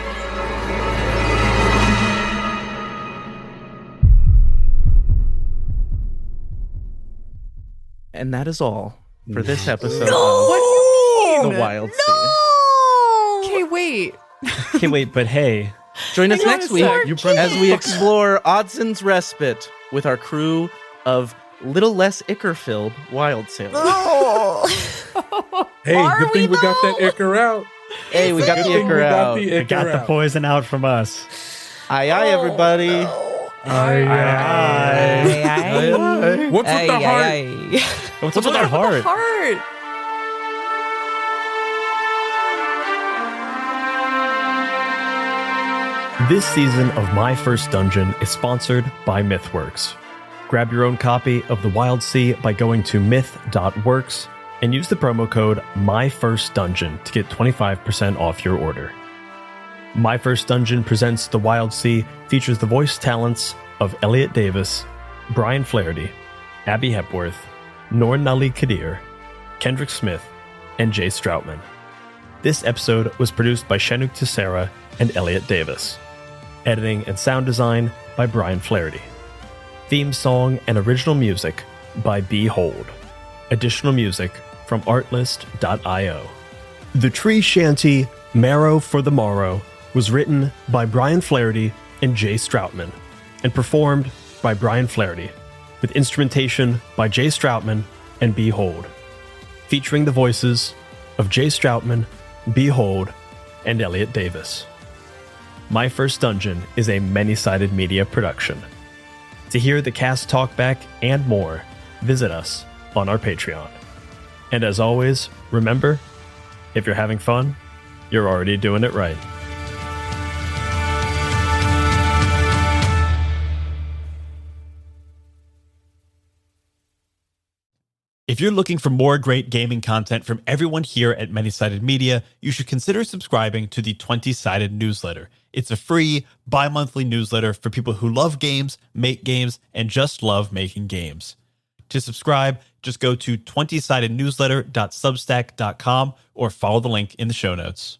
And that is all for this episode of What do you mean? The Wildsea. Okay, wait. Okay, wait, but hey, Join us Hang on next a week sec. as we explore Odson's Respite with our crew of little less Ichor-filled wild sailors. Hey, Are good thing we we got that though? Ichor out. Hey, we got Good the thing we Ichor got out. the we Ichor got the out. poison out from us. Aye, aye, everybody. Aye. What's with the heart? What's up with our heart? Heart. This season of My First Dungeon is sponsored by Mythworks. Grab your own copy of The Wildsea by going to myth.works and use the promo code MyFirstDungeon to get 25% off your order. My First Dungeon presents The Wildsea features the voice talents of Elliot Davis, Brian Flaherty, Abby Hepworth, Noordin Kadir, Kendrick Smith, and Jay Strautman. This episode was produced by Shenuque Tissera and Elliot Davis. Editing and sound design by Brian Flaherty. Theme song and original music by Behold. Additional music from artlist.io. The tree shanty Marrow for the Morrow was written by Brian Flaherty and Jay Strautman and performed by Brian Flaherty with instrumentation by Jay Strautman and Behold, featuring the voices of Jay Strautman, Behold, and Elliot Davis. My First Dungeon is a many-sided media production. To hear the cast talk back and more, visit us on our Patreon. And as always, remember, if you're having fun, you're already doing it right. If you're looking for more great gaming content from everyone here at Many Sided Media, you should consider subscribing to the 20-Sided newsletter. It's a free, bi-monthly newsletter for people who love games, make games, and just love making games. To subscribe, just go to 20sidednewsletter.substack.com or follow the link in the show notes.